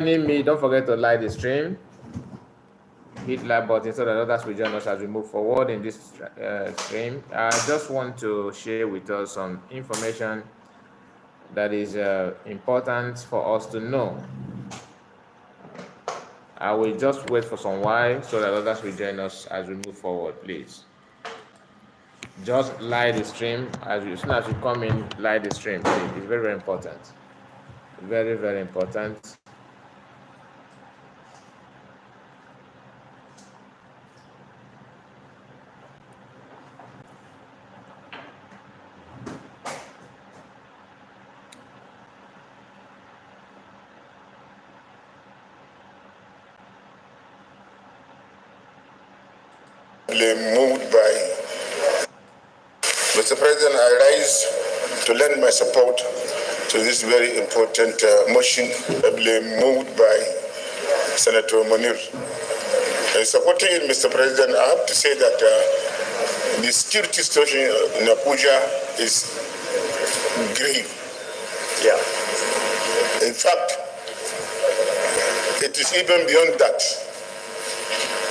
me, don't forget to like the stream. Hit like button so that others will join us as we move forward in this stream. I just want to share with us some information that is important for us to know. I will just wait for some while so that others will join us as we move forward, please. Just like the stream as soon as you come in, like the stream, please. It's very, very important. Very, very important. Moved by Mr. President, I rise to lend my support to this very important motion, moved by Senator Munir. Supporting it, Mr. President, I have to say that the security situation in Abuja is grave. Yeah. In fact, it is even beyond that.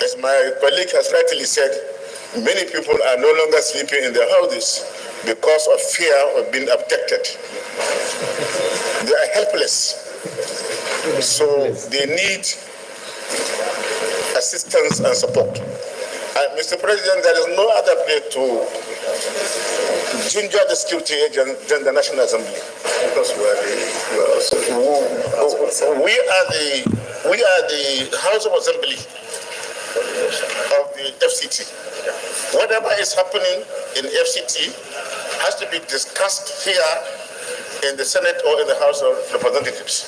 As my colleague has rightly said, many people are no longer sleeping in their houses because of fear of being abducted. They are helpless. So they need assistance and support. And Mr. President, there is no other way to ginger the security agents than the National Assembly. Because we are the House of Assembly of the FCT. Whatever is happening in FCT has to be discussed here in the Senate or in the House of Representatives.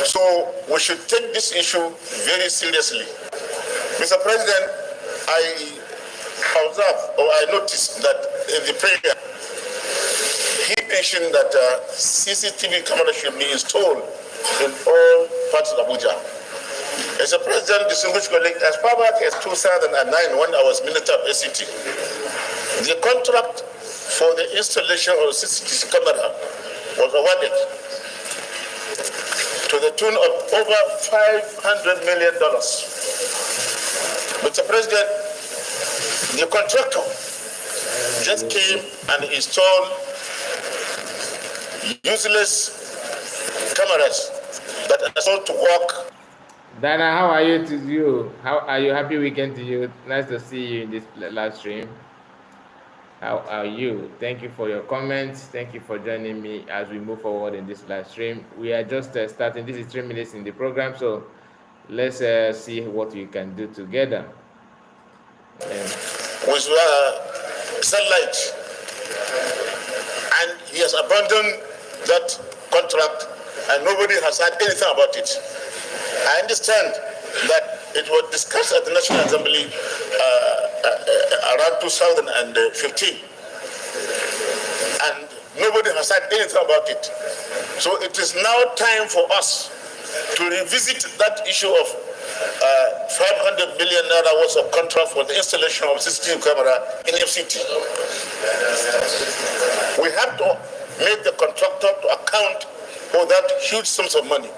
So we should take this issue very seriously. Mr. President, I observe or I noticed that in the prayer, he mentioned that CCTV cameras should be installed in all parts of Abuja. As a president, distinguished colleague, as far back as 2009, when I was Minister of FCT, the contract for the installation of CCTV camera was awarded to the tune of over $500 million. Mr. President, the contractor just came and installed useless cameras that are sold to work. Dana, how are you to you? How are you? Happy weekend to you. Nice to see you in this live stream. How are you? Thank you for your comments. Thank you for joining me as we move forward in this live stream. We are just starting. This is 3 minutes in the program, so let's see what we can do together. With satellite, and he has abandoned that contract, and nobody has heard anything about it. I understand that it was discussed at the National Assembly around 2015, and nobody has said anything about it. So it is now time for us to revisit that issue of 500 billion naira worth of contract for the installation of CCTV camera in FCT. We have to make the contractor to account for that huge sums of money.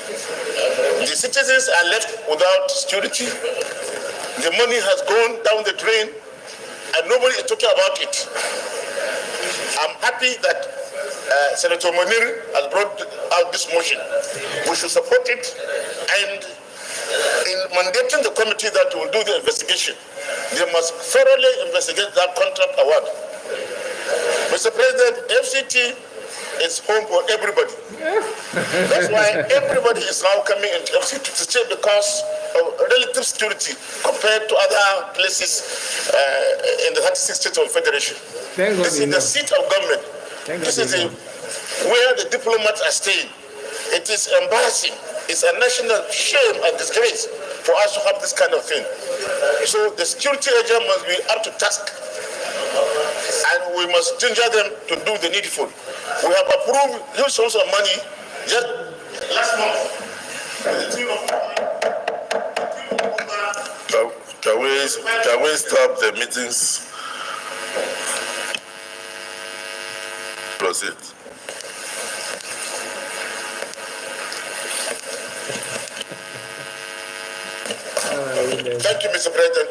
The citizens are left without security. The money has gone down the drain, and nobody is talking about it. I'm happy that Senator Munir has brought out this motion. We should support it, and in mandating the committee that will do the investigation, they must thoroughly investigate that contract award. Mr. President, FCT is home for everybody. That's why everybody is now coming into FCT to stay because of relative security compared to other places in the 36 states of the Federation. This is the seat of government. This is where the diplomats are staying. It is embarrassing. It's a national shame and disgrace for us to have this kind of thing. So the security agent must be up to task, and we must ginger them to do the needful. We have approved huge sums of money just last month. Can we stop the meetings? Proceed. Thank you, Mr. President.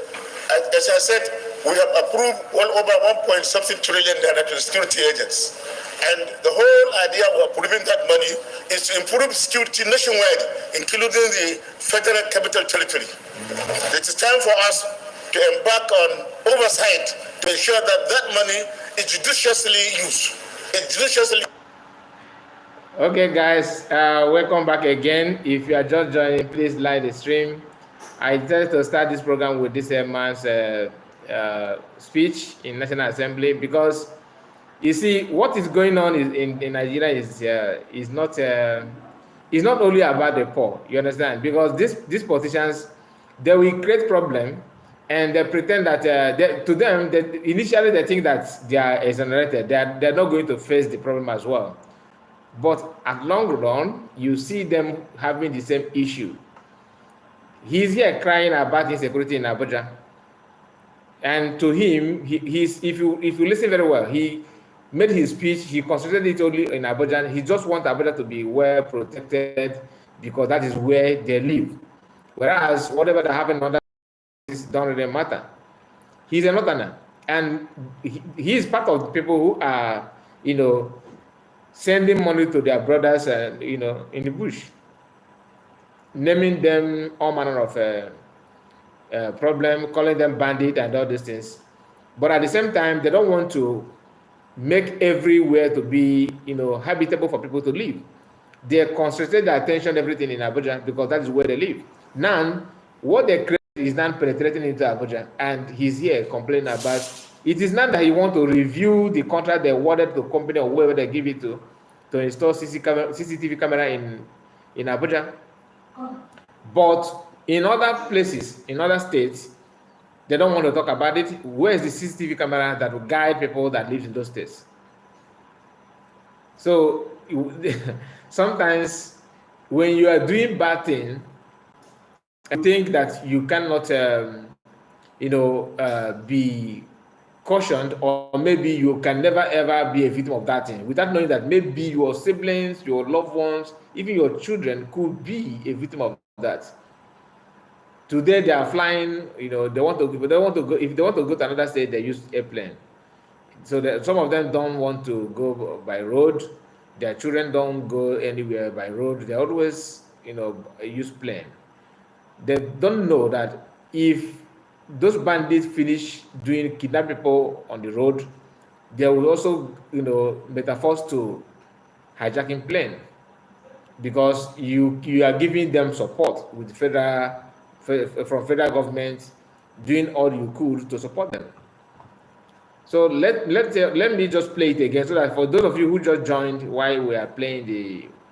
As I said, we have approved well over 1.something trillion to the security agents. And the whole idea of approving that money is to improve security nationwide, including the Federal Capital Territory. It is time for us to embark on oversight to ensure that that money is judiciously used. Okay, guys, welcome back again. If you are just joining, please like the stream. I decided to start this program with this man's speech in National Assembly because you see what is going on in Nigeria is not only about the poor. You understand? Because these politicians, they will create problem and they pretend that initially they think that they are exonerated. They're not going to face the problem as well. But at long run, you see them having the same issue. He's here crying about insecurity in Abuja, and to him, he's if you listen very well, he made his speech. He concentrated it only in Abuja. He just wants Abuja to be well protected because that is where they live. Whereas whatever that happened in other places don't really matter. He's a northerner, and he is part of the people who are, sending money to their brothers, in the bush, naming them all manner of problem, calling them bandit and all these things. But at the same time, they don't want to make everywhere to be, habitable for people to live. They concentrate their attention, everything in Abuja because that is where they live. Now, what they create is now penetrating into Abuja, and he's here complaining about. It is not that he wants to review the contract they awarded to the company or whoever they give it to install CCTV camera in Abuja. But in other places, in other states, they don't want to talk about it. Where is the CCTV camera that will guide people that live in those states? So sometimes when you are doing bad things, I think that you cannot, be cautioned, or maybe you can never ever be a victim of that thing without knowing that maybe your siblings, your loved ones, even your children could be a victim of that. Today they are flying, they want to go. If they want to go to another state, they use airplane. So some of them don't want to go by road. Their children don't go anywhere by road. They always, use plane. They don't know that if those bandits finish doing kidnap people on the road, they will also, metaphors to hijacking plane, because you are giving them support with from federal government, doing all you could to support them. So let me just play it again so that for those of you who just joined while we are playing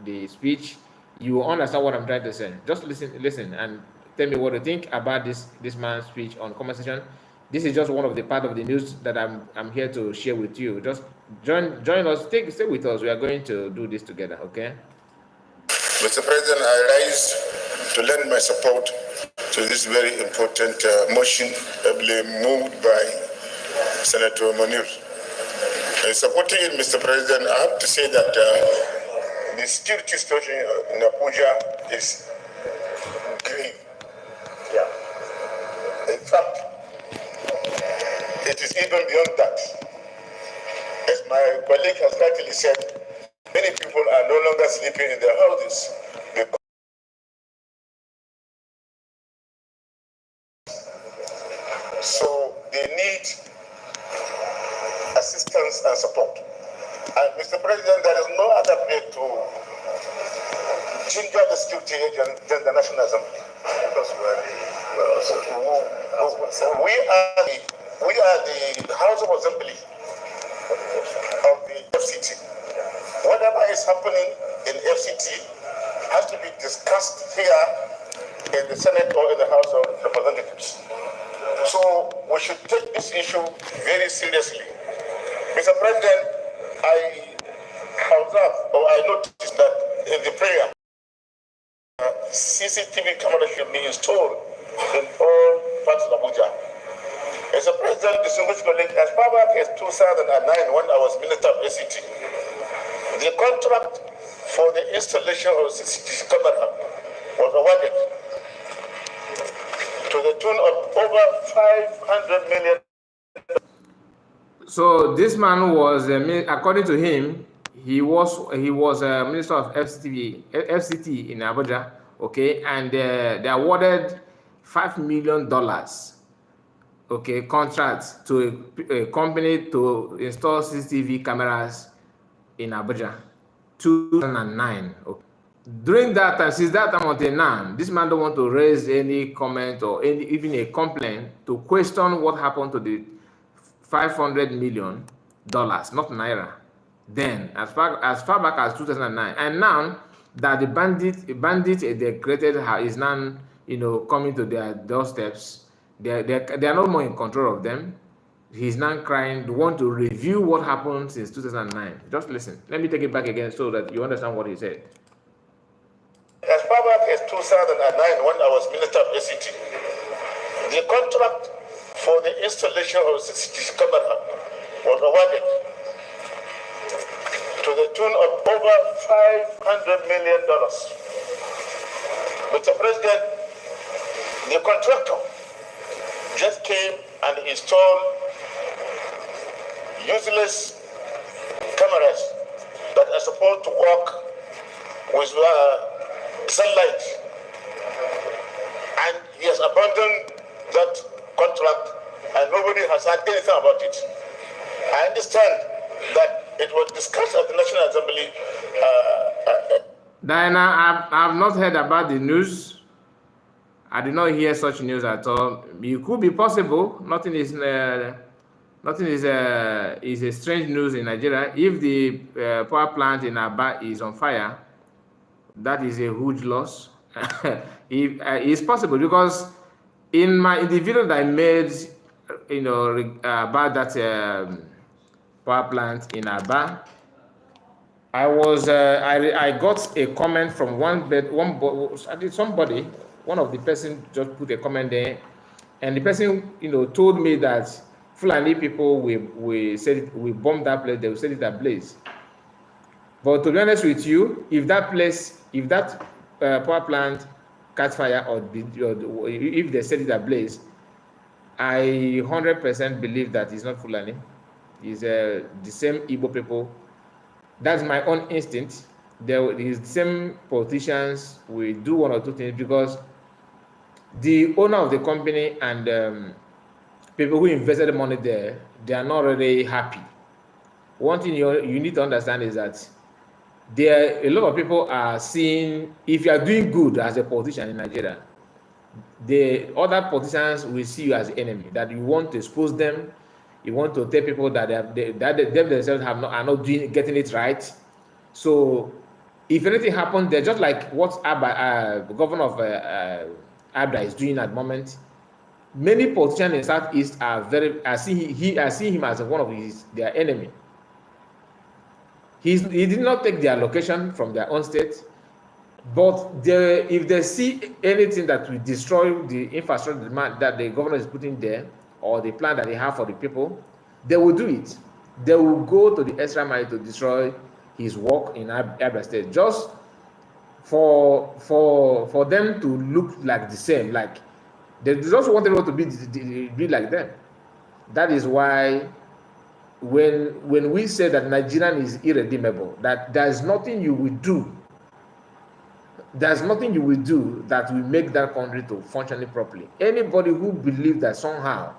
the speech, you will understand what I'm trying to say. Just listen and tell me what you think about this man's speech on conversation. This is just one of the part of the news that I'm here to share with you. Just join us, stay with us. We are going to do this together, okay? Mr. President, I rise to lend my support to this very important motion ably moved by Senator Munir. Supporting it, Mr. President, I have to say that the security situation in Abuja is grave. In fact, it is even beyond that. As my colleague has rightly said, many people are no longer sleeping in their houses because so they need assistance and support. And Mr. President, there is no other way to ginger the security agent than the National Assembly. Because we are the House of Assembly of the FCT. Whatever is happening in FCT has to be discussed here in the Senate or in the House of Representatives. So we should take this issue very seriously. Mr. President, I observe or I noticed that in the prayer, CCTV cameras should be installed in all parts of Abuja. As a president, distinguished colleague, as far back as 2009, when I was Minister of FCT, the contract for the installation of CCTV camera awarded to the tune of over 500 million. So this man was, according to him, he was a minister of FCT in Abuja, okay, and they awarded $5 million, okay, contract to a company to install CCTV cameras in Abuja, 2009. Okay. During that time, since that time until now, this man don't want to raise any comment or even a complaint to question what happened to the $500 million, not naira. Then, as far back as 2009, and now that the bandit they created is now, coming to their doorsteps, they are no more in control of them. He's now crying. They want to review what happened since 2009. Just listen. Let me take it back again so that you understand what he said. As far back as 2009, when I was Minister of FCT, the contract for the installation of CCTV camera was awarded to the tune of over $500 million. Mr. President, the contractor just came and installed useless cameras that are supposed to work with sunlight, and he has abandoned that contract and nobody has heard anything about it. I understand that it was discussed at the National Assembly. Diana, I've not heard about the news. I did not hear such news at all. It could be possible. Nothing is a strange news in Nigeria. If the power plant in Aba is on fire, that is a huge loss. It's possible because in the video that I made, about that power plant in Aba, I got a comment from somebody. One of the person just put a comment there, and the person told me that Fulani people we bomb that place, they will set it ablaze. But to be honest with you, if that power plant catch fire or if they set it ablaze, I 100% believe that it's not Fulani. It's the same Igbo people. That's my own instinct. There is the same politicians will do one or two things because the owner of the company and people who invested the money there, they are not really happy. One thing you need to understand is that a lot of people are seeing, if you are doing good as a politician in Nigeria, the other politicians will see you as the enemy, that you want to expose them, you want to tell people that they themselves are not getting it right. So if anything happens, they're just like what the governor of Abda is doing at the moment. Many politicians in Southeast are seeing him as one of their enemy. He did not take their location from their own state, but if they see anything that will destroy the infrastructure that the governor is putting there, or the plan that they have for the people, they will do it. They will go to the extra mile to destroy his work in Abia State, just for them to look like the same. Like they just want everyone to be like them. That is why when we say that Nigerian is irredeemable, that there's nothing you will do. There's nothing you will do that will make that country to functioning properly. Anybody who believes that somehow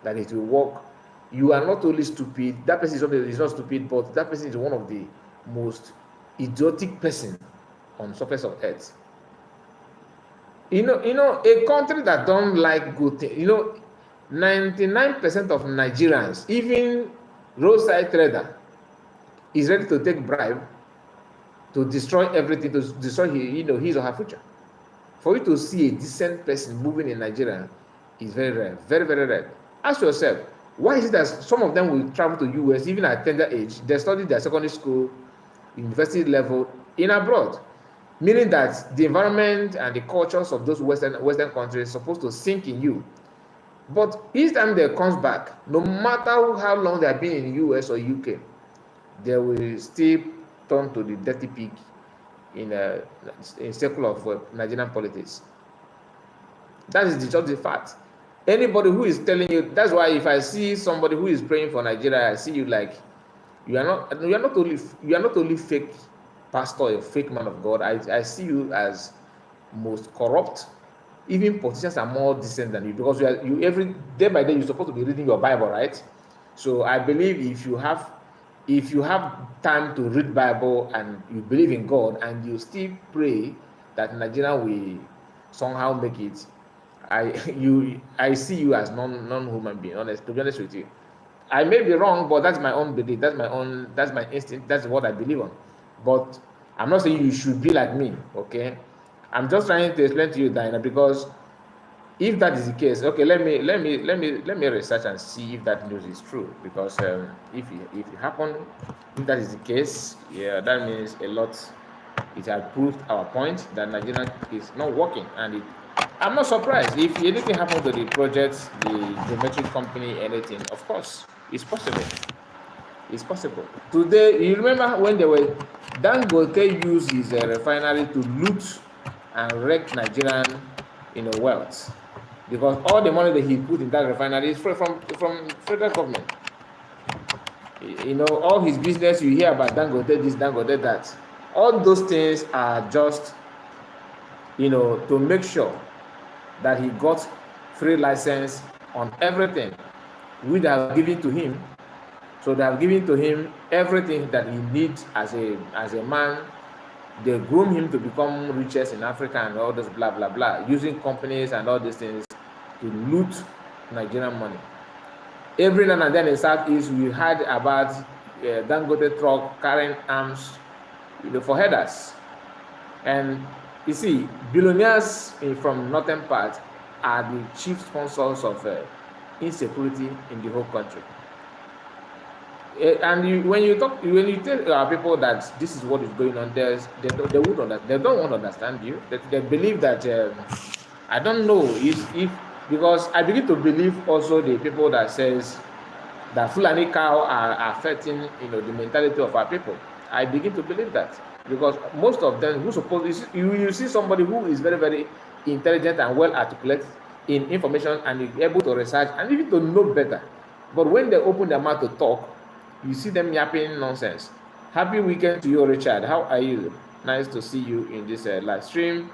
that it will work, you are not only stupid. That person is not stupid, but that person is one of the most idiotic person on the surface of earth. A country that don't like good things. 99% of Nigerians, even roadside trader, is ready to take bribe to destroy everything, to destroy his or her future. For you to see a decent person moving in Nigeria is very rare, very, very rare. Ask yourself, why is it that some of them will travel to US even at tender age? They study their secondary school, university level in abroad, meaning that the environment and the cultures of those Western countries are supposed to sink in you. But each time they comes back, no matter how long they have been in US or UK, they will still turn to the dirty pig in a circle of Nigerian politics. That is just the fact. Anybody who is telling you, that's why if I see somebody who is praying for Nigeria, I see you like you are not only fake pastor or fake man of God. I see you as most corrupt. Even politicians are more decent than you, because you every day by day you're supposed to be reading your Bible, right? So I believe if you have time to read Bible and you believe in God and you still pray that Nigeria will somehow make it, I see you as non-human being, honest, to be honest with you. I may be wrong, but that's my own belief, that's my instinct, that's what I believe on. But I'm not saying you should be like me, okay? I'm just trying to explain to you, Diana, because if that is the case, okay, let me research and see if that news is true. Because if it happened, if that is the case, yeah, that means a lot. It has proved our point that Nigeria is not working, and I'm not surprised if anything happened to the project, the geometric company, anything. Of course, it's possible. It's possible. Today, you remember when they were Dangote used his refinery to loot and wreck Nigerian, wealth, because all the money that he put in that refinery is from federal government. All his business you hear about Dangote this, Dangote that. All those things are just, to make sure that he got free license on everything we have given to him. So they have given to him everything that he needs as a man. They groom him to become richest in Africa and all this blah blah blah, using companies and all these things to loot Nigerian money. Every now and then in Southeast, we heard about Dangote truck carrying arms, for headers. And you see, billionaires from northern part are the chief sponsors of insecurity in the whole country. And when you tell our people that this is what is going on, they don't want to understand you. They believe that I don't know if because I begin to believe also the people that says that Fulani cow are affecting the mentality of our people. I begin to believe that, because most of them you see somebody who is very, very intelligent and well articulate in information and is able to research and even to know better, but when they open their mouth to talk, you see them yapping nonsense. Happy weekend to you, Richard. How are you? Nice to see you in this live stream.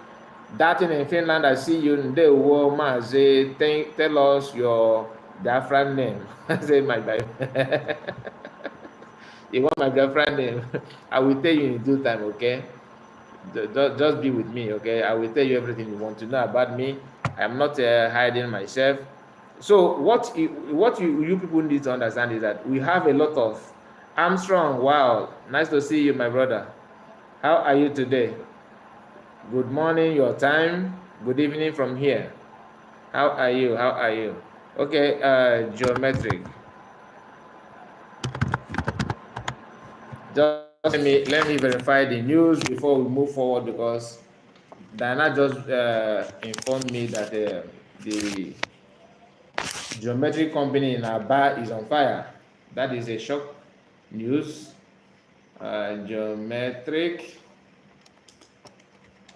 Datin in Finland, I see you in the world. Tell us your Biafra name. I say my Biafra. You want my Biafra name? I will tell you in due time, okay? Just be with me, okay? I will tell you everything you want to know about me. I'm not hiding myself. So what you people need to understand is that we have a lot of Armstrong. Wow, nice to see you, my brother. How are you today? Good morning, your time. Good evening from here. How are you? How are you? Okay, geometric. Just let me verify the news before we move forward, because Diana just informed me that the geometric company in Aba is on fire. That is a shock news. Geometric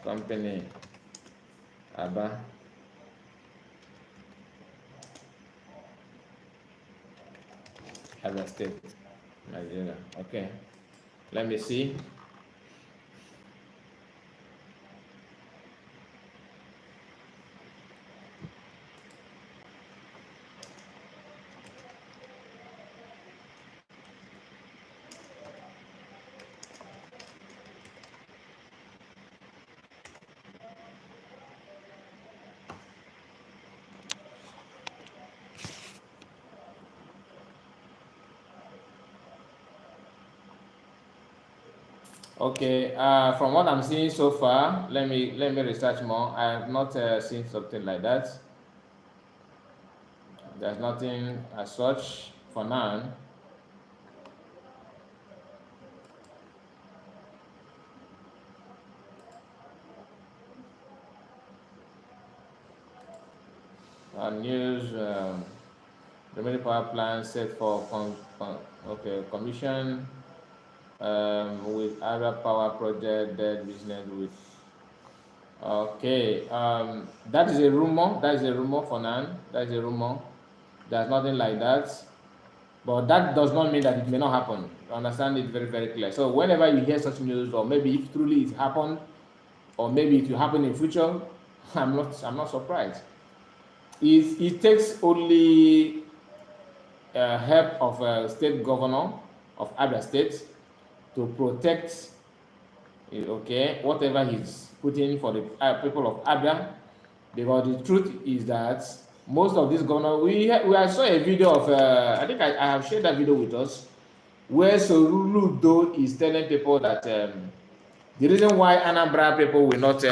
company Aba. Aba State, Nigeria. Okay, let me see. Okay, from what I'm seeing so far, let me research more. I have not seen something like that. There's nothing as such for now. News, the many power plant set for commission with other power project, dead business with. Okay, that is a rumor. That is a rumor for now. That is a rumor. There's nothing like that. But that does not mean that it may not happen. You understand it very, very clear. So whenever you hear such news, or maybe if truly it happened, or maybe it will happen in future, I'm not surprised. It takes only help of a state governor of Abia State to protect, okay, whatever he's putting for the people of Abia, because the truth is that most of these governors, I saw a video of, I think I have shared that video with us, where Soludo is telling people that the reason why Anambra people will not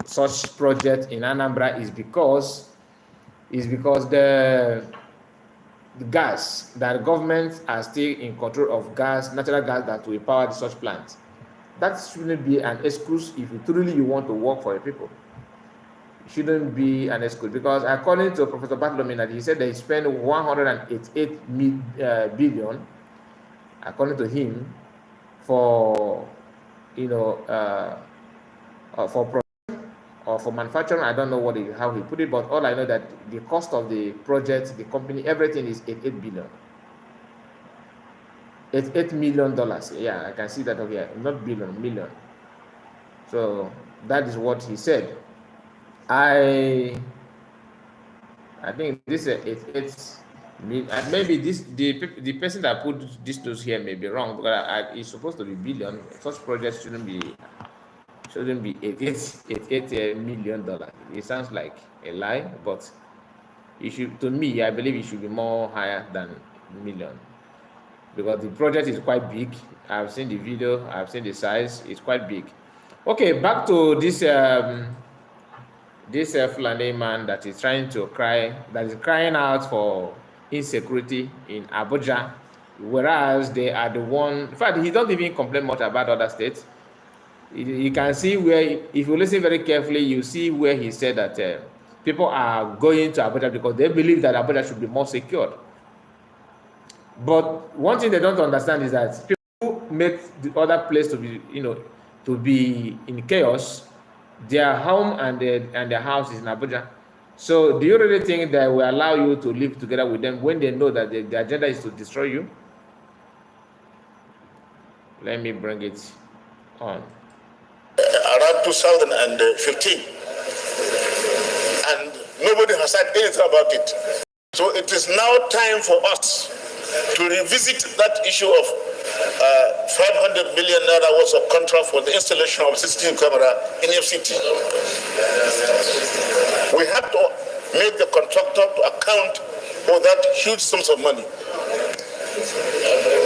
such project in Anambra is because the gas, that governments are still in control of gas, natural gas that will power such plants. That shouldn't be an excuse if you truly want to work for the people. It shouldn't be an excuse, because according to Professor Bartolome, he said they spent 188 billion, according to him, for for or for manufacturing. I don't know how he put it, but all I know that the cost of the project, the company, everything is 88 billion. $88 million. Yeah, I can see that over here. Not billion, million. So that is what he said. I think this it's maybe the person that put this news here may be wrong, because it's supposed to be billion. Such projects shouldn't be $88 million. It sounds like a lie, but it should, to me, I believe it should be more higher than million, because the project is quite big. I've seen the video, I've seen the size, it's quite big. Okay, back to this Fulani man that is crying out for insecurity in Abuja, whereas they are the one. In fact, he don't even complain much about other states. You can see where, if you listen very carefully, you see where he said that people are going to Abuja because they believe that Abuja should be more secured. But one thing they don't understand is that people make the other place to be, to be in chaos. Their home and their house is in Abuja. So do you really think they will allow you to live together with them when they know that the agenda is to destroy you? Let me bring it on. Around 2015, and nobody has said anything about it. So it is now time for us to revisit that issue of 500 million naira worth of contract for the installation of CCTV camera in FCT. We have to make the contractor to account for that huge sums of money.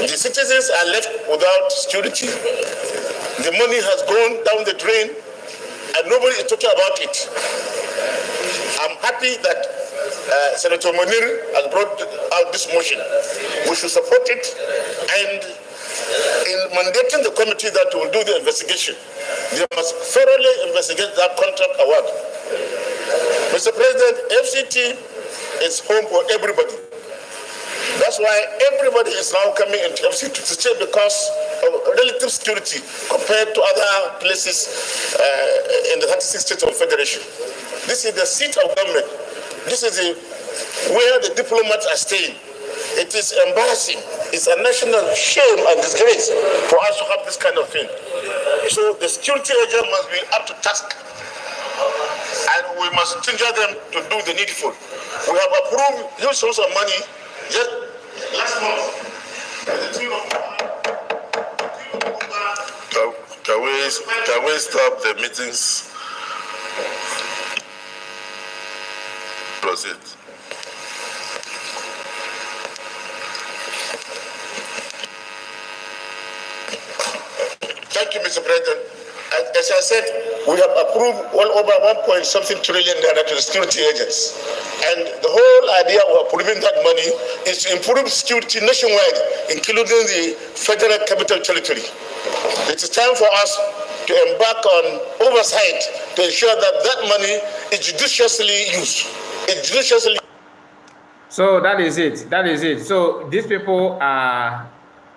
The citizens are left without security. The money has gone down the drain, and nobody is talking about it. I'm happy that Senator Munir has brought out this motion. We should support it, and in mandating the committee that will do the investigation, they must thoroughly investigate that contract award. Mr. President, FCT is home for everybody. That's why everybody is now coming into FCT to stay, because of relative security compared to other places in the 36 states of Federation. This is the seat of government. This is where the diplomats are staying. It is embarrassing. It's a national shame and disgrace for us to have this kind of thing. So the security agent must be up to task, and we must ginger them to do the needful. We have approved huge sums of money just last month. Can we stop the meetings? Proceed. Thank you, Mr. President. As I said, we have approved well over 1.something trillion naira to the security agents. And the whole idea of approving that money is to improve security nationwide, including the Federal Capital Territory. It is time for us to embark on oversight to ensure that that money is judiciously used. So that is it. That is it. So these people are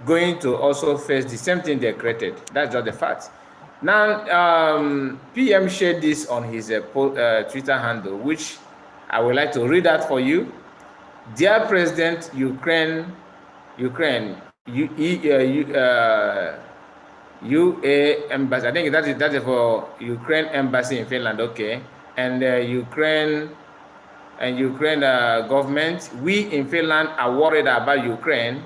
going to also face the same thing they created. That's just the fact. Now, PM shared this on his Twitter handle, which I would like to read out for you. Dear President, UA embassy. I think that is for Ukraine embassy in Finland. Okay, and Ukraine government. We in Finland are worried about Ukraine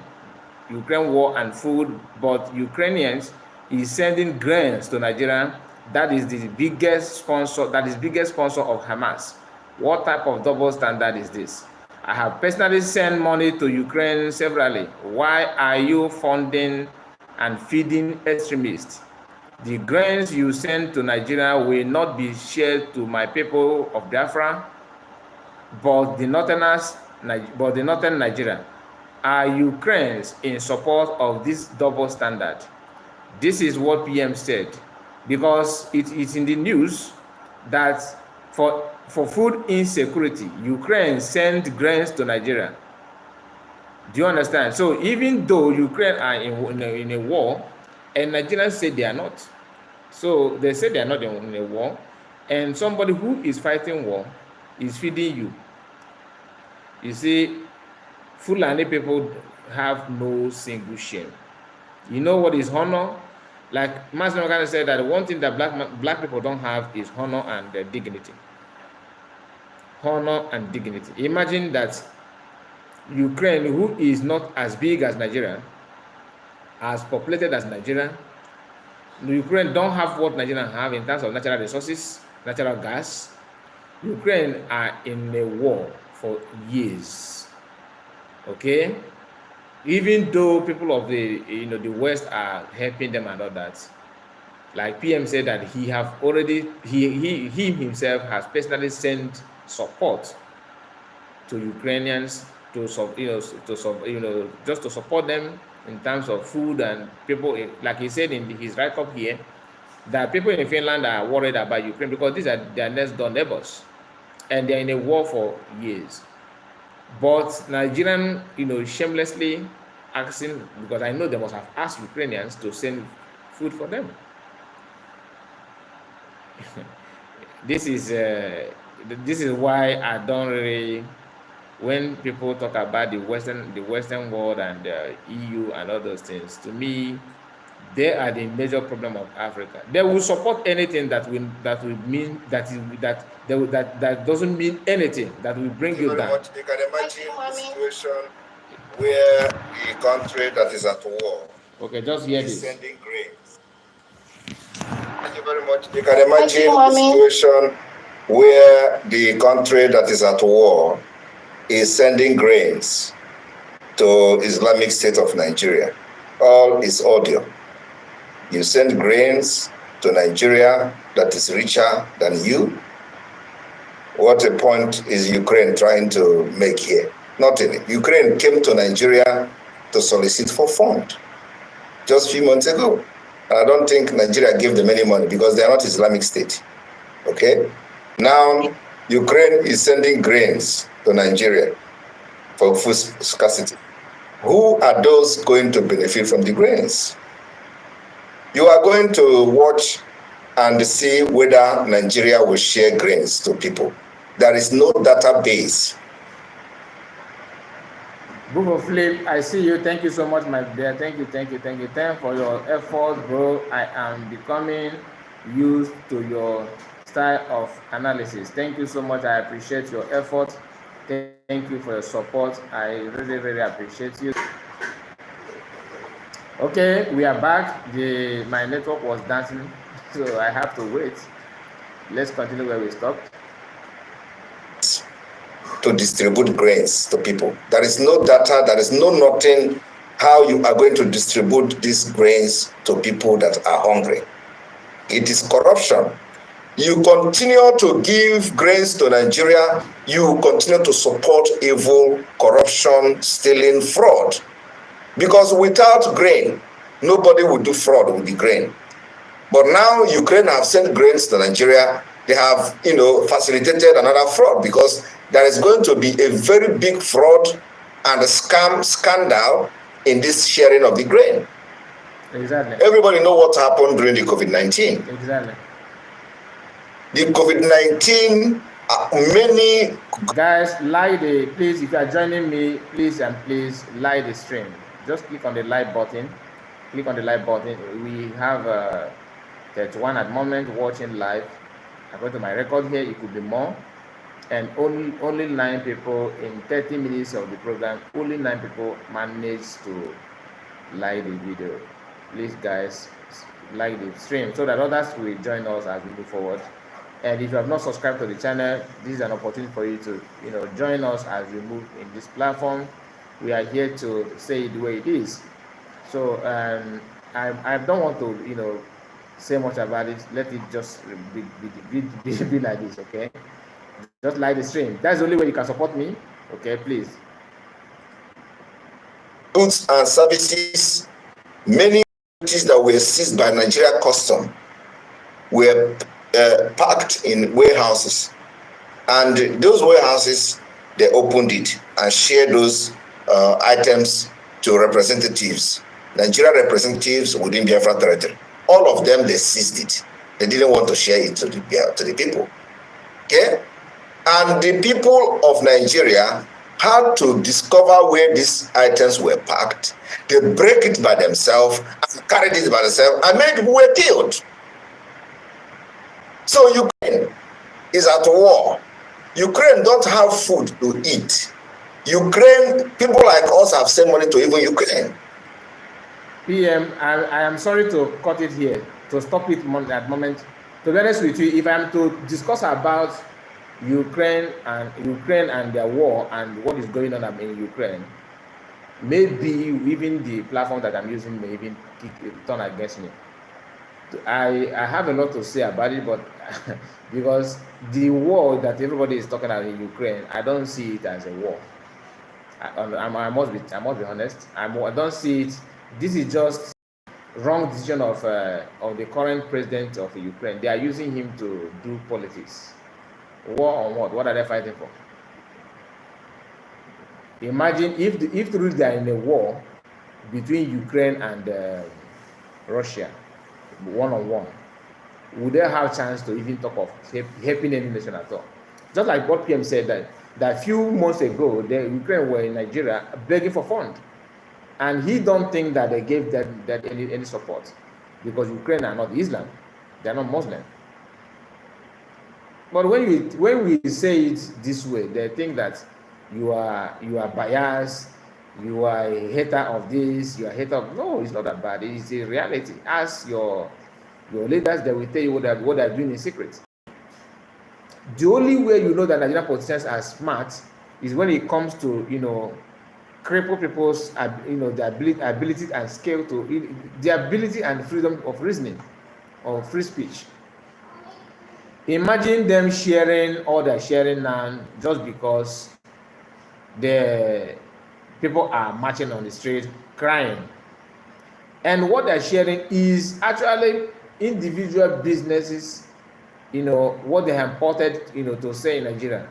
war and food, but Ukrainians is sending grains to Nigeria. That is the biggest sponsor. That is biggest sponsor of Hamas. What type of double standard is this? I have personally sent money to Ukraine severally. Why are you funding and feeding extremists? The grains you send to Nigeria will not be shared to my people of Biafra, but the northern Nigeria. Are Ukrainians in support of this double standard? This is what PM said, because it's in the news that for food insecurity, Ukraine sent grains to Nigeria. Do you understand? So even though Ukraine are in a war, and Nigerians say they are not, so they say they are not in a war, and somebody who is fighting war is feeding you. You see, Fulani people have no single shame. You know what is honor? Like Master Morgan said, that one thing that black people don't have is honor and dignity. Honor and dignity. Imagine that Ukraine, who is not as big as Nigeria, as populated as Nigeria, Ukraine don't have what Nigeria have in terms of natural resources, natural gas. Ukraine are in a war for years. Okay, even though people of the West are helping them and all that, like PM said that he himself has personally sent support to Ukrainians just to support them in terms of food and people. Like he said in his write-up here, that people in Finland are worried about Ukraine because these are their next door neighbors, and they're in a war for years. But Nigerian, shamelessly asking, because I know they must have asked Ukrainians to send food for them. This is why I don't really, when people talk about the Western world and the EU and all those things, to me, they are the major problem of Africa. They will support anything that doesn't mean anything, that will bring you down. You can imagine a situation where a country that is at war, okay, just hear this, sending grains. Thank you very much. You can imagine a situation where the country that is at war is sending grains to Islamic State of Nigeria. All is audio. You send grains to Nigeria that is richer than you. What a point is Ukraine trying to make here? Nothing. Ukraine came to Nigeria to solicit for fund just a few months ago. And I don't think Nigeria gave them any money because they are not Islamic State. Okay? Now, Ukraine is sending grains to Nigeria for food scarcity. Who are those going to benefit from the grains? You are going to watch and see whether Nigeria will share grains to people. There is no database. Book of Flip, I see you. Thank you so much, my dear. Thank you for your effort, bro. I am becoming used to your style of analysis. Thank you so much. I appreciate your effort. Thank you for your support. I really, really appreciate you. Okay, we are back. My network was dancing, so I have to wait. Let's continue where we stopped. To distribute grains to people. There is no data, there is no nothing how you are going to distribute these grains to people that are hungry. It is corruption. You continue to give grains to Nigeria, you continue to support evil, corruption, stealing, fraud. Because without grain, nobody would do fraud with the grain. But now Ukraine have sent grains to Nigeria. They have, facilitated another fraud because there is going to be a very big fraud and a scandal in this sharing of the grain. Exactly. Everybody know what happened during the COVID-19. Exactly. The COVID-19, many... Guys, please, if you are joining me, please like the stream. Just click on the like button. Click on the like button. We have 31 at the moment watching live. According to my record here, it could be more. And only 9 people in 30 minutes of the program, only 9 people managed to like the video. Please, guys, like the stream so that others will join us as we move forward. And if you have not subscribed to the channel, this is an opportunity for you to join us as we move in this platform. We are here to say it the way it is. So I don't want to say much about it. Let it just be like this, okay? Just like the stream. That's the only way you can support me. Okay, please. Goods and services, many goods that were seized by Nigeria Custom were packed in warehouses. And those warehouses, they opened it and shared those items to representatives, Nigeria representatives within Biafra territory. All of them, they seized it. They didn't want to share it to the people. Okay? And the people of Nigeria had to discover where these items were packed. They break it by themselves, and carried it by themselves, and many people were killed. So Ukraine is at war. Ukraine don't have food to eat. Ukraine, people like us have sent money to even Ukraine. PM, I am sorry to cut it here, to stop it at the moment. To be honest with you, if I'm to discuss about Ukraine and their war and what is going on in Ukraine, maybe even the platform that I'm using may even turn against me. I have a lot to say about it, but because the war that everybody is talking about in Ukraine, I don't see it as a war. I must be honest. I don't see it. This is just wrong decision of the current president of Ukraine. They are using him to do politics. War on what? What are they fighting for? Imagine if they are in a war between Ukraine and Russia, one-on-one, would they have a chance to even talk of helping any nation at all? Just like what PM said that a few months ago, the Ukraine were in Nigeria begging for funds, and he don't think that they gave that any support, because Ukraine are not Islam, they are not Muslim. But when we say it this way, they think that you are biased, you are a hater of this, you are a hater of... No, it's not that bad. It's a reality. Ask your leaders, they will tell you what they're doing in secret. The only way you know that Nigerian politicians are smart is when it comes to cripple people's the ability and scale to the ability and freedom of reasoning or free speech. Imagine them sharing all they're sharing now just because the people are marching on the street crying, and what they're sharing is actually individual businesses, what they have imported, to say in Nigeria,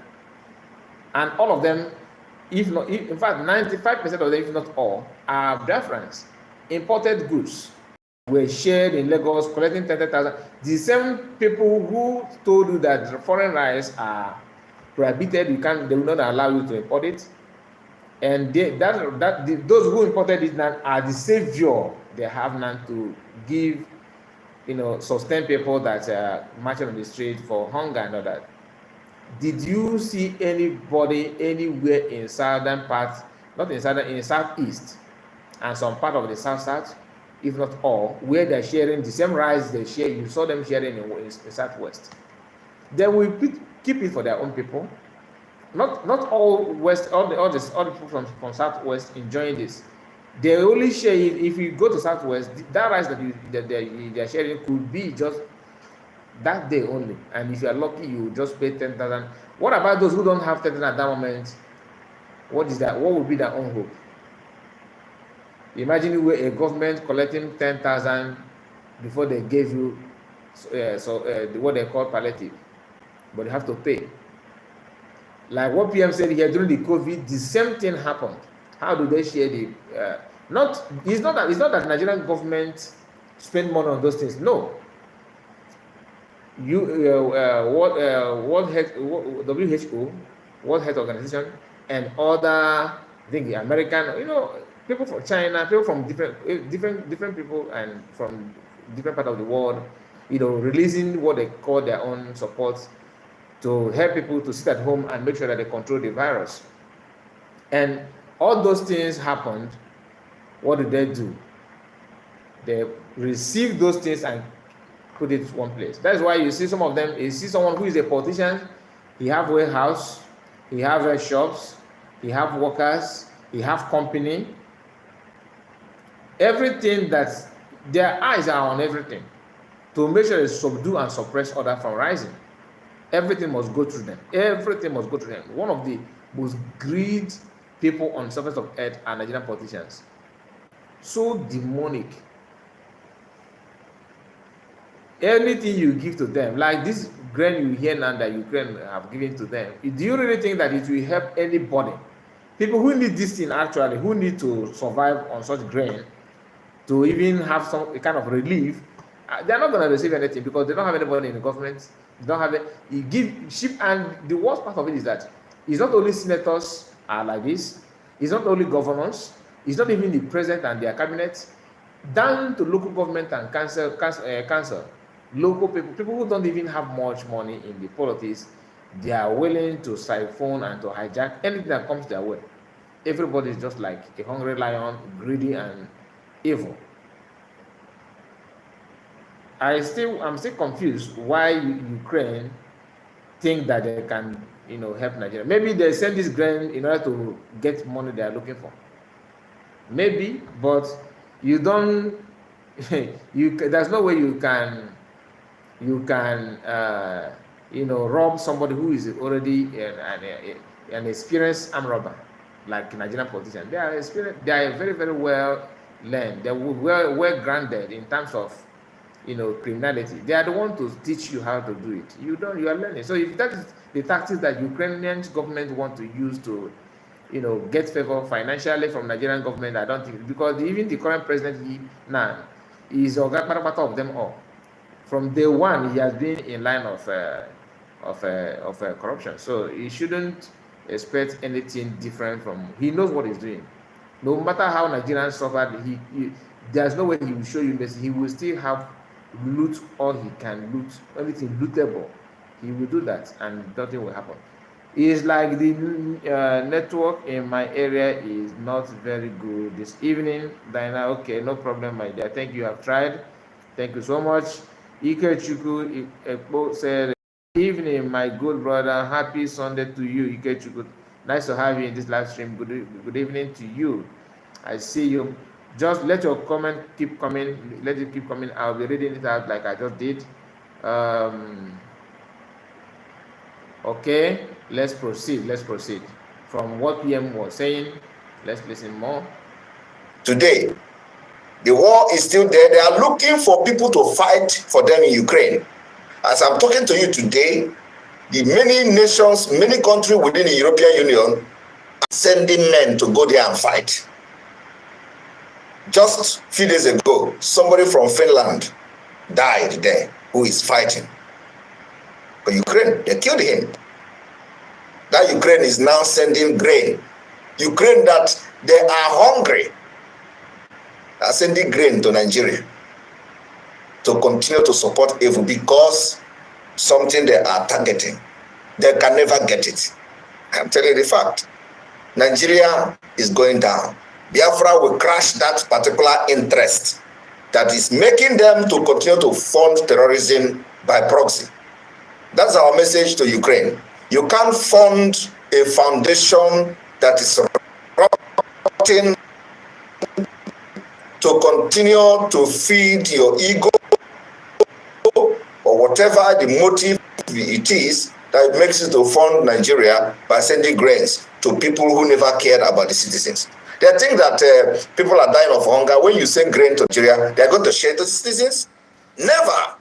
and all of them, in fact 95% of them, if not all, are Biafrans. Imported goods were shared in Lagos, collecting 30,000. The same people who told you that foreign rice are prohibited, they will not allow you to import it, and those who imported it now are the savior they have now to give, sustain people that are marching on the street for hunger and all that. Did you see anybody anywhere in southern part, not in southern, in southeast and some part of the south, if not all, where they're sharing the same rice they share? You saw them sharing in southwest. They will keep it for their own people. Not all west, all the people from southwest enjoying this. They only share it if you go to southwest. That rice that they are sharing could be just that day only, and if you are lucky, you just pay 10,000. What about those who don't have 10,000 at that moment? What is that? What would be their own hope? Imagine you were a government collecting 10,000 before they gave you what they call palliative, but you have to pay. Like what PM said here during the COVID, the same thing happened. How do they share It's not that the Nigerian government spend money on those things. No. WHO, World Health Organization, and other, I think, American, people from China, people from different people, and from different part of the world, releasing what they call their own support to help people to sit at home and make sure that they control the virus. And all those things happened. What did they do? They received those things and put it in one place. That's why you see some of them. You see someone who is a politician, he have warehouse, he have shops, he have workers, he have company. Everything that their eyes are on everything to make sure they subdue and suppress others from rising. Everything must go through them. Everything must go through them. One of the most greed people on the surface of earth are Nigerian politicians. So demonic. Anything you give to them, like this grain you hear now that Ukraine have given to them, do you really think that it will help anybody? People who need this thing actually, who need to survive on such grain, to even have some kind of relief, they're not going to receive anything because they don't have anybody in the government. They don't have it. You give sheep, and the worst part of it is that it's not only senators are like this, it's not only governors, it's not even the president and their cabinet, down to local government and council. Local people who don't even have much money in the politics, they are willing to siphon and to hijack anything that comes their way. Everybody is just like a hungry lion, greedy and evil. I'm still confused why Ukraine think that they can, help Nigeria. Maybe they send this grain in order to get money they are looking for. Maybe, but you don't. There's no way you can rob somebody who is already an experienced armed robber, like Nigerian politicians. They are experienced. They are very, very well learned. They are well grounded in terms of criminality. They are the ones to teach you how to do it. You are learning. So if that is the tactics that Ukrainian government want to use to get favor financially from Nigerian government, I don't think, because even the current president now is a part of them all. From day one, he has been in line of corruption. So he shouldn't expect anything different from. He knows what he's doing. No matter how Nigerians suffered, there's no way he will show you mercy. He will still have loot all he can loot, everything lootable. He will do that, and nothing will happen. It's like the network in my area is not very good this evening. Diana, okay, no problem, my dear. Thank you. Have tried. Thank you so much. Ike Chuku said, "Evening, my good brother. Happy Sunday to you, Ike Chuku. Nice to have you in this live stream. Good evening to you. I see you. Just let your comment keep coming. Let it keep coming. I'll be reading it out like I just did. Okay, let's proceed. From what PM was saying, let's listen more. Today, the war is still there. They are looking for people to fight for them in Ukraine. As I'm talking to you today, the many nations, many countries within the European Union are sending men to go there and fight. Just a few days ago, somebody from Finland died there who is fighting for Ukraine. They killed him. That Ukraine is now sending grain. Ukraine that they are hungry are sending grain to Nigeria to continue to support evil because something they are targeting. They can never get it. I'm telling you the fact. Nigeria is going down. Biafra will crash that particular interest that is making them to continue to fund terrorism by proxy. That's our message to Ukraine. You can't fund a foundation that is rotting to continue to feed your ego or whatever the motive it is that makes you to fund Nigeria by sending grains to people who never cared about the citizens. They think that people are dying of hunger. When you send grain to Nigeria, they are going to share to the citizens? Never.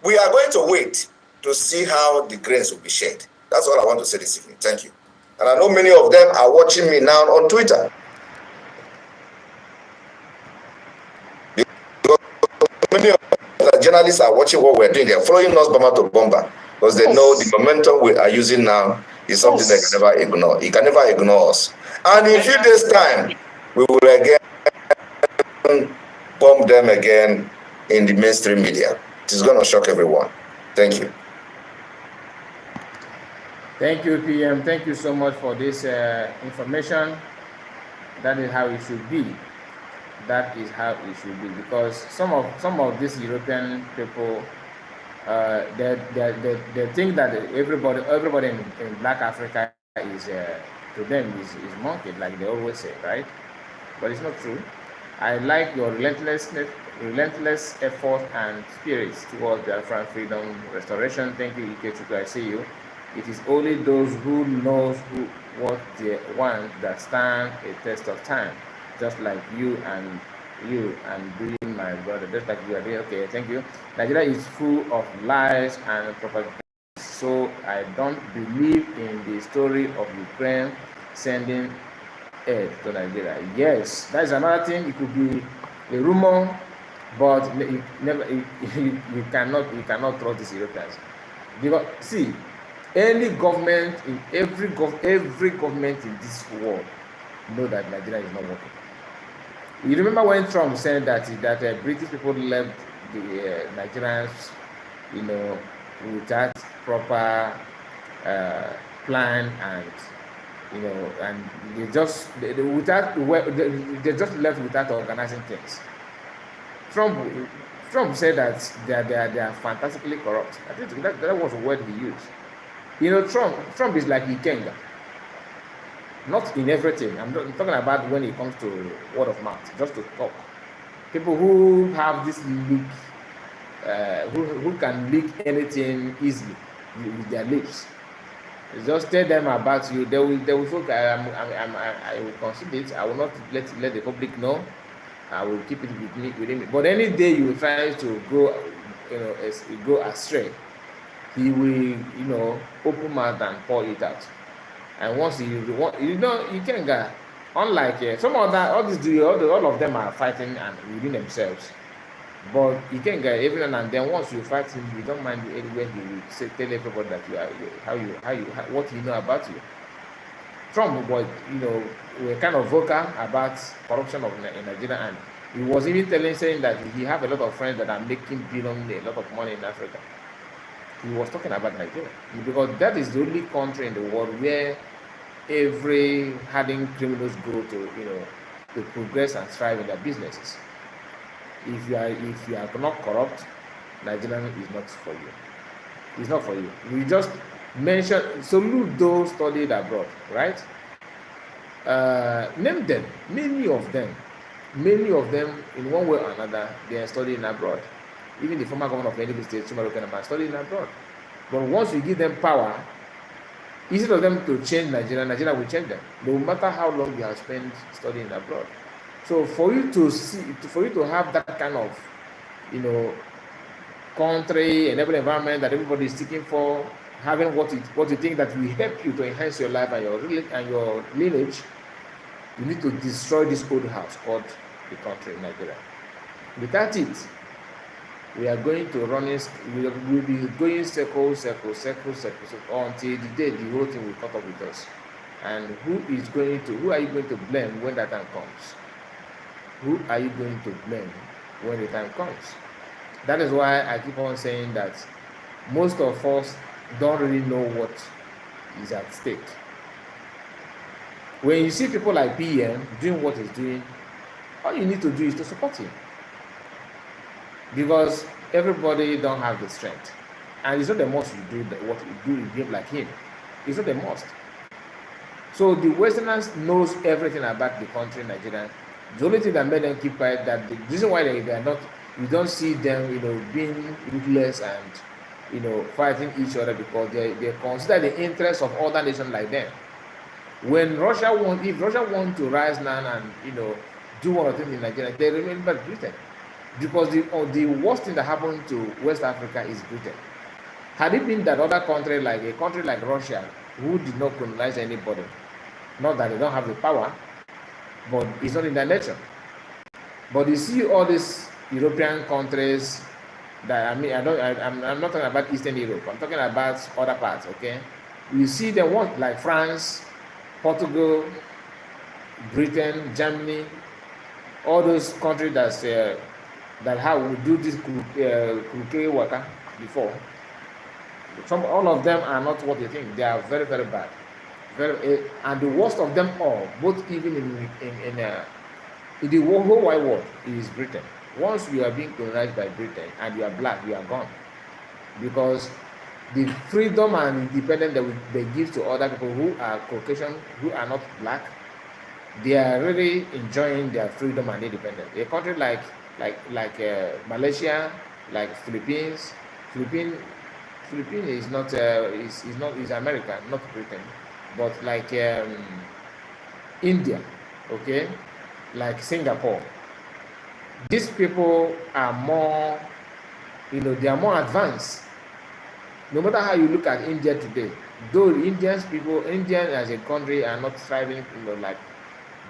We are going to wait to see how the grains will be shared. That's all I want to say this evening. Thank you. And I know many of them are watching me now on Twitter. journalists are watching what we're doing. They're following us bomber to bomber because they know the momentum we are using now is something they can never ignore. You can never ignore us. And in a few days' time, we will again bomb them again in the mainstream media. It is going to shock everyone. Thank you. Thank you, PM. Thank you so much for this information. That is how it should be. That is how it should be, because some of these European people, they think that everybody in Black Africa is to them is monkey, like they always say, right? But it's not true. I like your relentless effort and spirit towards Biafran freedom restoration. Thank you, Ikechuku. I see you. It is only those who knows what they want that stand a test of time, just like you and doing, my brother, just like you are doing. Okay, thank you. Nigeria is full of lies and propaganda, so I don't believe in the story of Ukraine sending aid to Nigeria. Yes, that is another thing. It could be a rumor, but you cannot trust these Europeans, because see, any government in every government in this world know that Nigeria is not working. You remember when Trump said that British people left the Nigerians, without proper plan, and and they just left without organizing things. Trump said that they are fantastically corrupt. I think that was a word he used. Trump is like Ikenga. Not in everything. I'm talking about when it comes to word of mouth, just to talk. People who have this leak, who can leak anything easily with their lips. Just tell them about you. They will think I will consider it. I will not let the public know. I will keep it within me. But any day you try to go astray, he will, open mouth and pour it out. And once you can get, unlike some other, all of them are fighting and within themselves. But you can get every now and then. Once you fight him, you don't mind anywhere he will tell everybody that what he know about you. Trump was, were kind of vocal about corruption in Nigeria, and he was even saying that he have a lot of friends that are making a lot of money in Africa. He was talking about Nigeria because that is the only country in the world where every hardened criminals go to progress and thrive in their businesses. If you are not corrupt, Nigeria is not for you. It's not for you. We just mention salute those studied abroad, right? Name them. Many of them, in one way or another, they are studying abroad. Even the former governor of Enugu State, Chumarokenama, studying abroad. But once you give them power, instead of them to change Nigeria will change them, no matter how long you have spent studying abroad. So for you to have that kind of, country and every environment that everybody is seeking for, having what you think that will help you to enhance your life and your lineage, you need to destroy this old house called the country, Nigeria. Without it, we are going to we'll be going circle until the day the whole thing will cut off with us. And who are you going to blame when that time comes? Who are you going to blame when the time comes? That is why I keep on saying that most of us don't really know what is at stake. When you see people like PM doing what he's doing, all you need to do is to support him. Because everybody don't have the strength. And it's not the most you do what you do in game like him. It's not the most. So the Westerners knows everything about the country, Nigeria. The only thing that made them keep quiet, that the reason why they are not, you don't see them, being ruthless and, fighting each other, because they consider the interests of other nations like them. When if Russia want to rise now and, do one of things in Nigeria, they remember Britain. Because the worst thing that happened to West Africa is Britain. Had it been that other country, like a country like Russia, who did not colonize anybody, not that they don't have the power, but it's not in their nature. But you see all these European countries that I'm not talking about Eastern Europe. I'm talking about other parts. Okay, you see the one like France, Portugal, Britain, Germany, all those countries that have do this crooked worker before. All of them are not what you think. They are very, very bad. And the worst of them all, both even in the whole wide world, is Britain. Once you are being colonized by Britain and you are black, you are gone. Because the freedom and independence that they give to other people who are Caucasian, who are not black, they are really enjoying their freedom and independence. A country like Malaysia, like Philippines is not is America, not Britain, but like India, okay, like Singapore. These people are more, they are more advanced. No matter how you look at India today, though Indian as a country are not thriving, like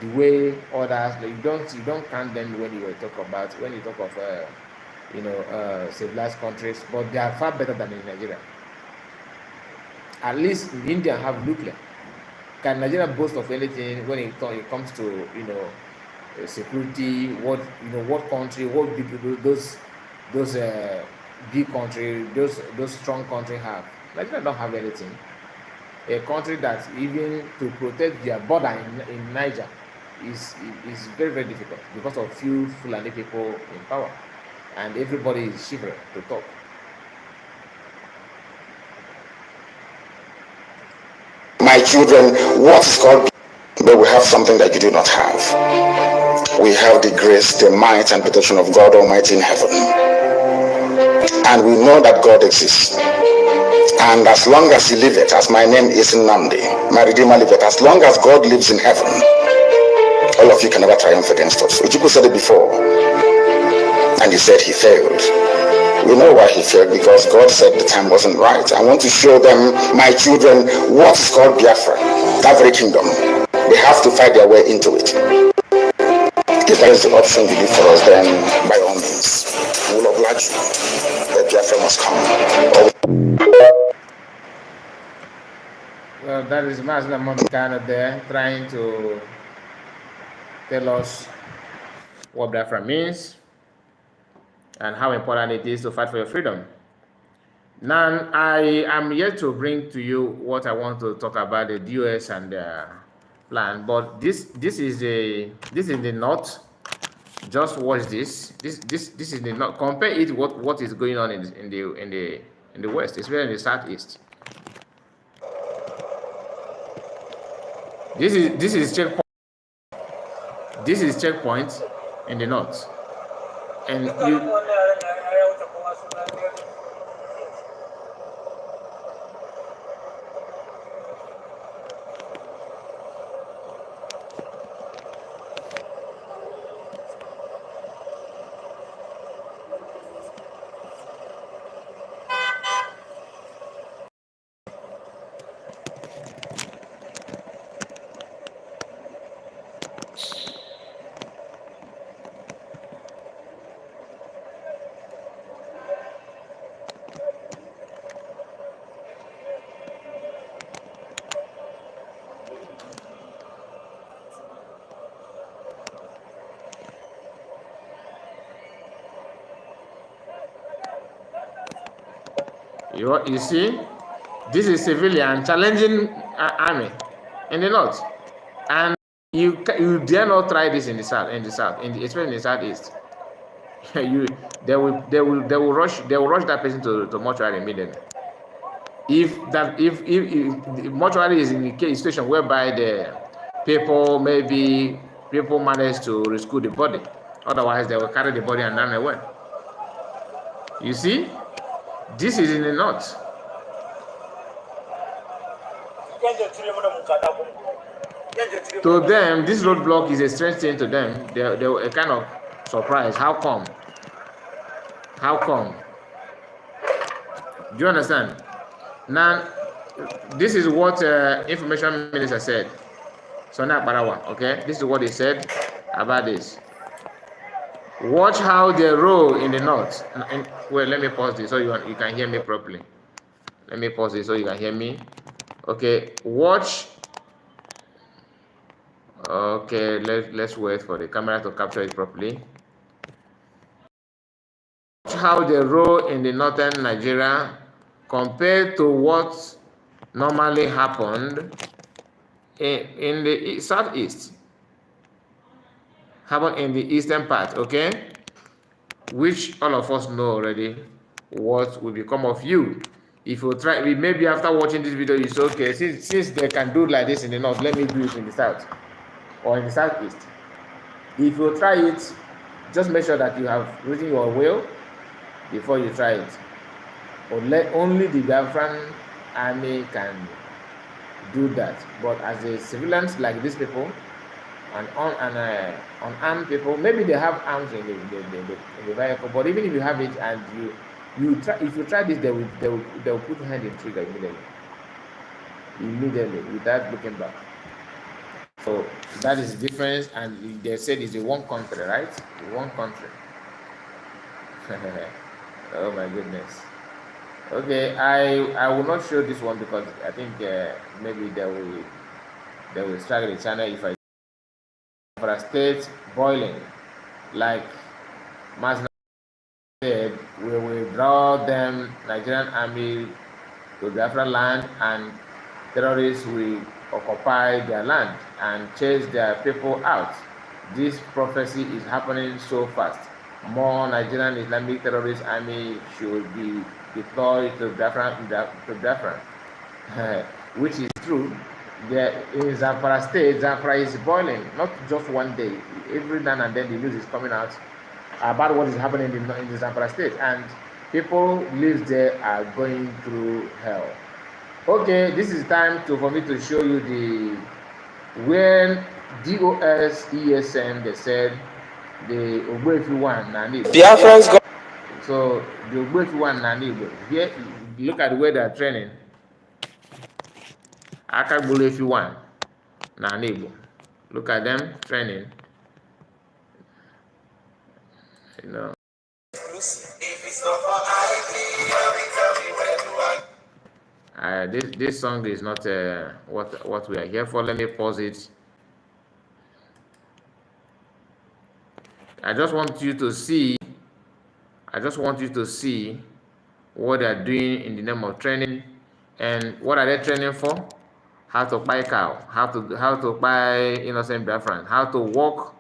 the way others. Like you don't count them when you talk of civilized countries, but they are far better than in Nigeria. At least in India have nuclear. Can Nigeria boast of anything when it comes to security? What country? What big those big country, those strong country have? Nigeria don't have anything. A country that even to protect their border in Niger is very, very difficult because of few Fulani people in power, and everybody is shivering to talk. My children, what is called, but we have something that you do not have. We have the grace, the might, and protection of God Almighty in heaven, and we know that God exists. And as long as He liveth, as my name is Nnamdi, my Redeemer liveth, as long as God lives in heaven, all of you can never triumph against us. Ojukwu said it before, and he said he failed. We know why he failed, because God said the time wasn't right. I want to show them, my children, what's called Biafra, that very kingdom. They have to fight their way into it. If that is the option you leave for us, then by all means, we will oblige you. That Biafra must come. Well, that is Muslim Monicano there trying to tell us what Biafra means and how important it is to fight for your freedom. Now, I am yet to bring to you what I want to talk about, the US and the plan. But this is the north. Just watch this. This is the north. Compare it what is going on in the west, especially in the southeast. This is checkpoint. This is checkpoint in the north, and you. You see, this is civilian challenging army in the north, and you dare not try this in the south, especially in the southeast. They will rush that person to mortuary immediately. If mortuary is in the situation whereby the people manage to rescue the body, otherwise they will carry the body and run away. You see, this is in the north. To them, this roadblock is a strange thing to them. They were a kind of surprise. How come? Do you understand? Now, this is what Information Minister said. Sonia Barawa, okay? This is what he said about this. Watch how they roll in the north. Well, let me pause this so you can hear me properly. Let me pause this so you can hear me. Okay, watch. Okay, let's wait for the camera to capture it properly. Watch how they roll in the northern Nigeria compared to what normally happened in the southeast. Happened in the eastern part, okay? Which all of us know already what will become of you. If you try, maybe after watching this video, you say, okay, since they can do like this in the north, let me do it in the south or in the southeast. If you try it, just make sure that you have written your will before you try it. Or only the Biafran army can do that. But as a civilians like these people, and unarmed people, maybe they have arms in the vehicle, but even if you have it and if you try this, they will put hand in trigger immediately without looking back. So that is the difference, and they said it's a one country, right? One country. Oh my goodness. Okay, I will not show this one because I think maybe they will struggle the channel if I for a state boiling, like Mas said, we will draw them Nigerian army to Biafra land, and terrorists will occupy their land and chase their people out. This prophecy is happening so fast. More Nigerian Islamic terrorist army should be deployed to Biafra, which is true. In Zamfara state, Zamfara is boiling, not just one day. Every now and then the news is coming out about what is happening in the Zamfara state, and people live there are going through hell. Okay, this is time for me to show you when DOS ESN, they said the Ogbuefi one Biafrans got. So the Ogbuefi one here, look at where they are training. Akagbulefi one Nanibo. Look at them training. You know. This song is not what we are here for. Let me pause it. I just want you to see what they are doing in the name of training. And what are they training for? How to buy cow, how to buy innocent Biafran, how to walk,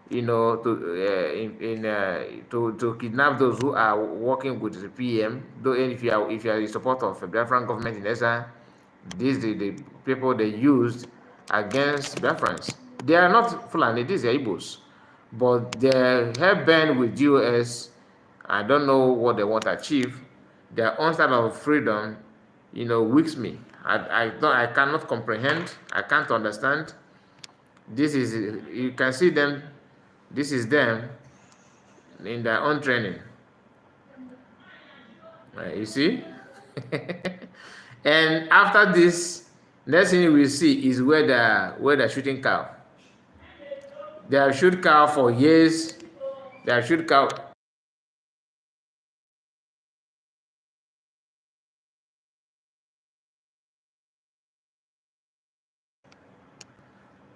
you know, to kidnap those who are working with the PM. Though if you are in support of the Biafran government in ESA, these the people they used against Biafrans. They are not Fulani, these are Igbos, but they have been with US. I don't know what they want to achieve. Their own style of freedom, you know, weaks me. I cannot comprehend. I can't understand. This is, you can see them. This is them in their own training. You see? And after this, next thing we see is where they're shooting cow. They have shoot cow for years. They have shoot cow.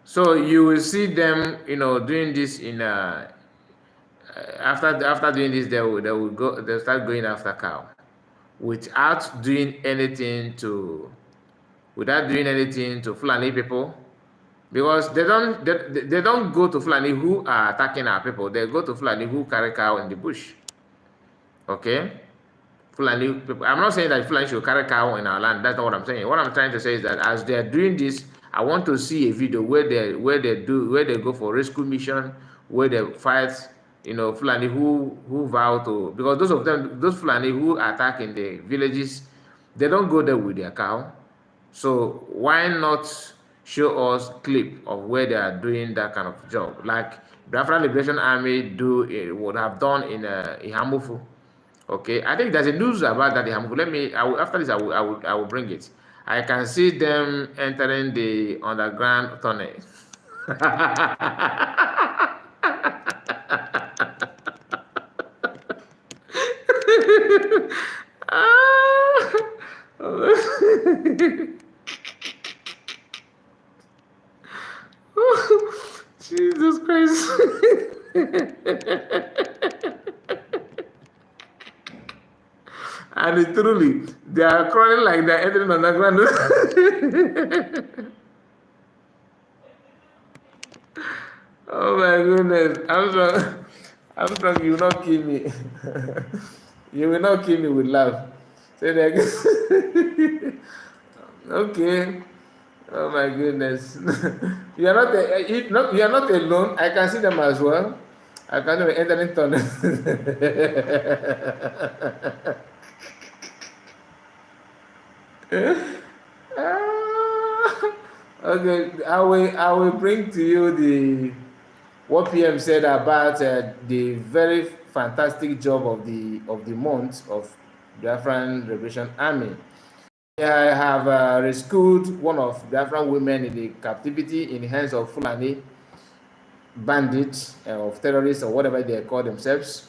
So you will see them, you know, doing this in after doing this, they'll start going after cow without doing anything to Fulani people, because they don't go to Fulani who are attacking our people. They go to Fulani who carry cow in the bush. Okay, Fulani people. I'm not saying that Fulani should carry cow in our land. That's not what I'm saying. What I'm trying to say is that as they're doing this, I want to see a video where they go for rescue mission, where they fight, you know, Fulani who vow to, because those Fulani who attack in the villages, they don't go there with their cow. So why not show us clip of where they are doing that kind of job, like Biafra Liberation Army would have done in Ihamufu. Okay, I think there's a news about that Ihamufu. After this I will bring it. I can see them entering the underground tunnel. Christ. And truly, they are crawling like they're entering on the ground. Oh my goodness. I'm strong. You will not kill me. You will not kill me with love. Say that again. Okay. Oh my goodness. You are not you are not alone. I can see them as well. I can't even enter into tunnel. Okay, I will bring to you the what PM said about the very fantastic job of the month of Biafran Liberation Army. I have rescued one of Biafran women in the captivity in the hands of Fulani bandits of terrorists or whatever they call themselves.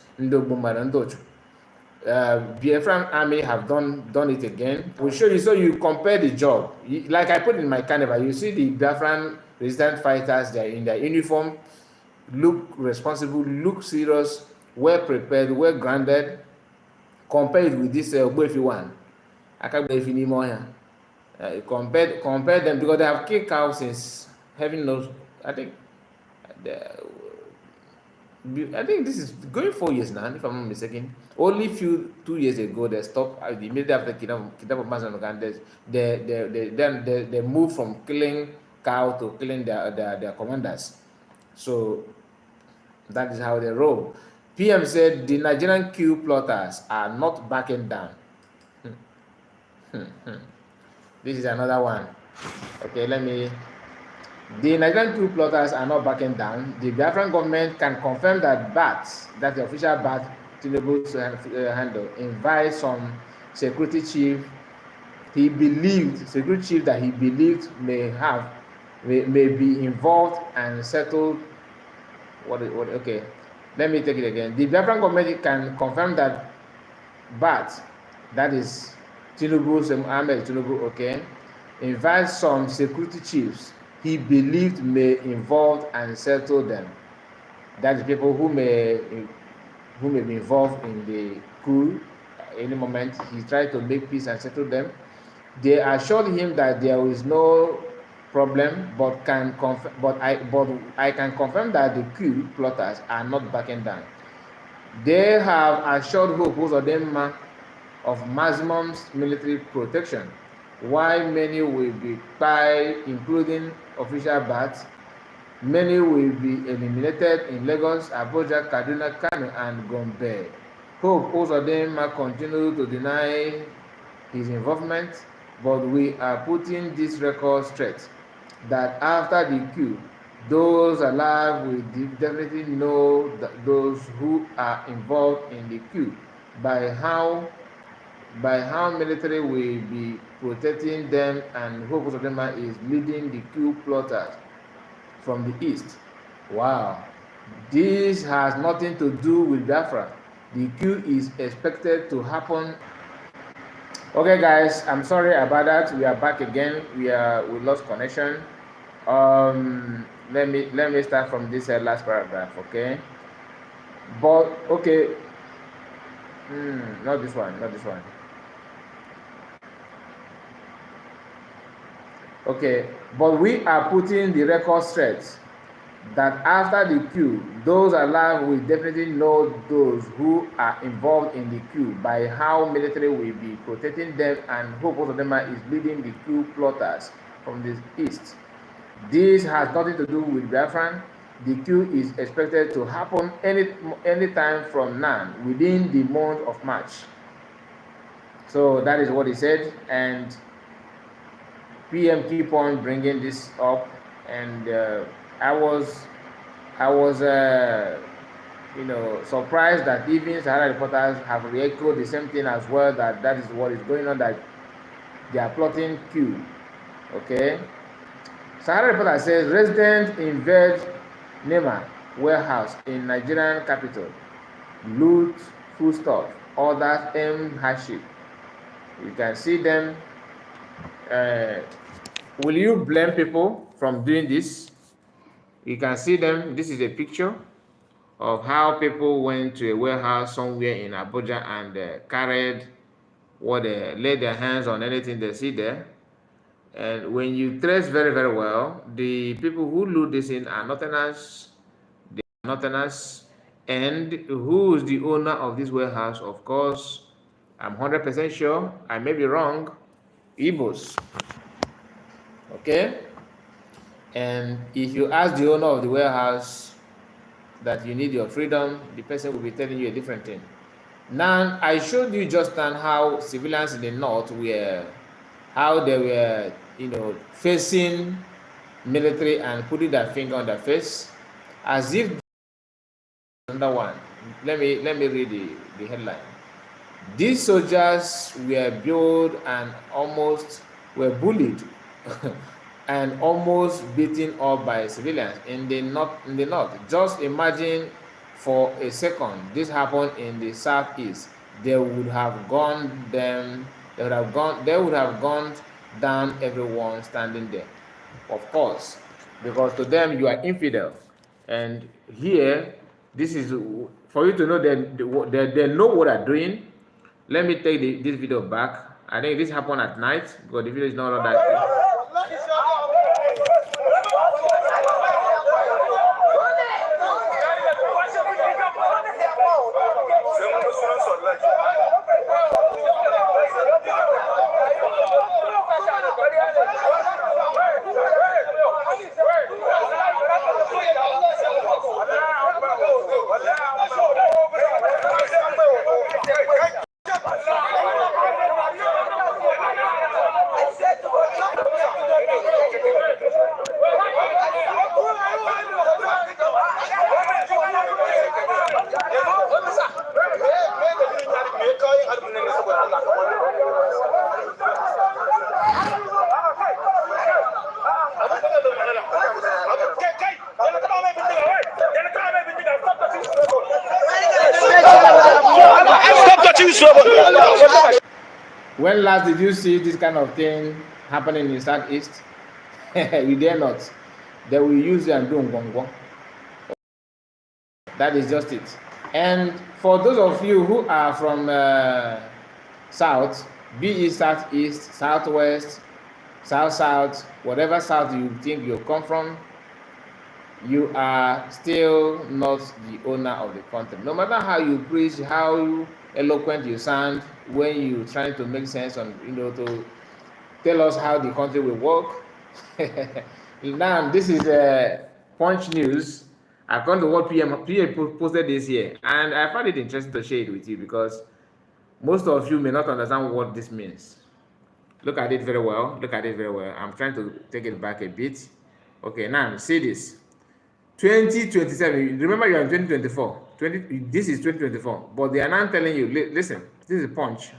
Biafran Army have done it again. We'll show you, so you compare the job. Like I put in my carnival, you see the Biafran resistant fighters, they're in their uniform, look responsible, look serious, well prepared, well grounded. Compare it with this Ogbuefi one. I can't believe anymore here. Compare them, because they have kicked out since heaven knows. I think this is going 4 years now, if I'm not mistaken. Only 2 years ago they stopped. Immediately after kidnapping Masan, they moved from killing cow to killing their commanders. So that is how they roll. PM said the Nigerian Coup plotters are not backing down. This is another one. Okay, the Nigerian Coup plotters are not backing down. The Biafran government can confirm that that the official BAT Tinubu's handle, invite some security chief that he believed may be involved and settled. Okay, let me take it again. The Biafran government can confirm that BAT, that is Tinubu's Ahmed Tinubu, okay, invite some security chiefs he believed may involve and settle them. That is people who may be involved in the coup at any moment. He tried to make peace and settle them. They assured him that there is no problem, but I can confirm that the coup plotters are not backing down. They have assured Hope Uzodinma of maximum military protection, while many will be by, including official BAT. Many will be eliminated in Lagos, Abuja, Kaduna, Kano, and Gombe. Hope Uzodinma continue to deny his involvement, but we are putting this record straight that after the coup, those alive will definitely know that those who are involved in the coup by how military will be protecting them, and Hope Uzodinma is leading the coup plotters from the east. Wow, this has nothing to do with Biafra. The coup is expected to happen. Okay, guys, I'm sorry about that. We are back again. We lost connection. Let me start from this last paragraph. Okay, but okay, not this one. Okay, but we are putting the record straight that after the coup, those alive will definitely know those who are involved in the coup by how military will be protecting them, and Hope Uzodinma is leading the coup plotters from the east. This has nothing to do with Biafran. The coup is expected to happen any time from now, within the month of March. So that is what he said, and PM keep on bringing this up, and I was surprised that even Sahara reporters have re-echoed the same thing as well, that is what is going on, that they are plotting coup. Okay, Sahara reporter says residents invade Nema warehouse in Nigerian capital, loot foodstuff, others aim hardship. You can see them. Will you blame people from doing this? You can see them. This is a picture of how people went to a warehouse somewhere in Abuja and carried what they laid their hands on anything they see there. And when you trace very, very well, the people who loot this in are Northerners, and who is the owner of this warehouse? Of course, I'm 100% sure, I may be wrong, Igbos. Okay? And if you ask the owner of the warehouse that you need your freedom, the person will be telling you a different thing. Now, I showed you just now how civilians in the north were, how they were, facing military and putting their finger on their face, as if another one. Let me read the headline. These soldiers were built and almost were bullied and almost beaten up by civilians in the north. Just imagine for a second this happened in the southeast. They would have gone down everyone standing there. Of course, because to them you are infidel. And here, this is for you to know that they know what they're doing. Let me take this video back. I think this happened at night because the video is not all that clear. When last did you see this kind of thing happening in Southeast? You dare not. They will use it and do ngongwo. That is just it. And for those of you who are from South, be it Southeast, Southwest, South, whatever South you think you come from, you are still not the owner of the country. No matter how you preach, how eloquent you sound, when you trying to make sense on, to tell us how the country will work. Now, this is Punch News. According to what PA posted this year, and I find it interesting to share it with you because most of you may not understand what this means. Look at it very well. I'm trying to take it back a bit. Okay, now see this. 2027. Remember, you're in 2024. This is 2024. But they are now telling you, listen, this is Punch.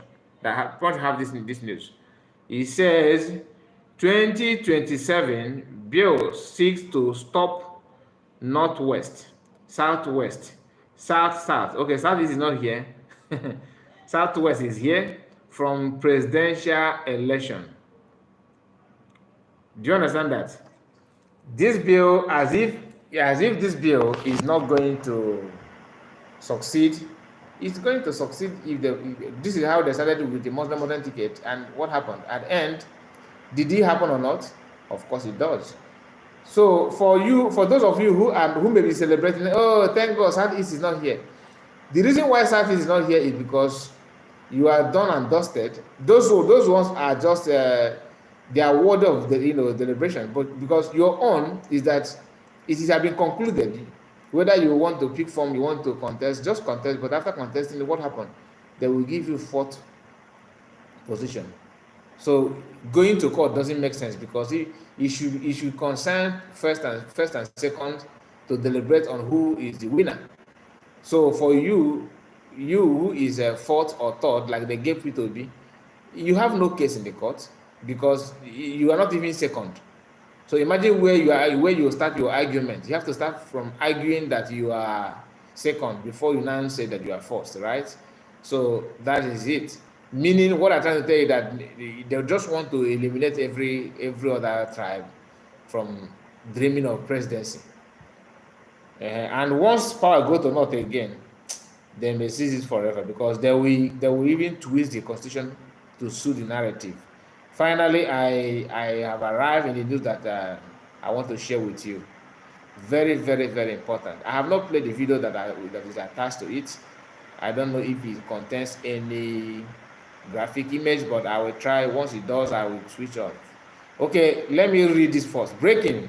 Punch have this news. It says 2027 bill seeks to stop Northwest, Southwest, South. Okay, Southeast is not here. Southwest is here from presidential election. Do you understand that? This bill, as if this bill is not going to succeed. It's going to succeed if this is how they started with the Muslim ticket. And what happened at the end? Did it happen or not? Of course it does. So for those of you who may be celebrating, oh, thank God Southeast is not here. The reason why Southeast is not here is because you are done and dusted. Those ones are just they are word of the deliberation. But because your own is that it has been concluded. Whether you want to pick form, you want to contest, just contest. But after contesting, what happened? They will give you fourth position. So going to court doesn't make sense because it should concern first and second to deliberate on who is the winner. So for you who is a fourth or third, like they gave you to be, you have no case in the court because you are not even second. So imagine where you start your argument. You have to start from arguing that you are second before you now say that you are first, right? So that is it. Meaning, what I'm trying to tell you that they just want to eliminate every other tribe from dreaming of presidency. And once power go to North again, they may seize it forever, because they will even twist the constitution to suit the narrative. Finally, I have arrived in the news that I want to share with you. Very, very, very important. I have not played the video that is attached to it. I don't know if it contains any graphic image, but I will try. Once it does, I will switch off. Okay, let me read this first. Breaking.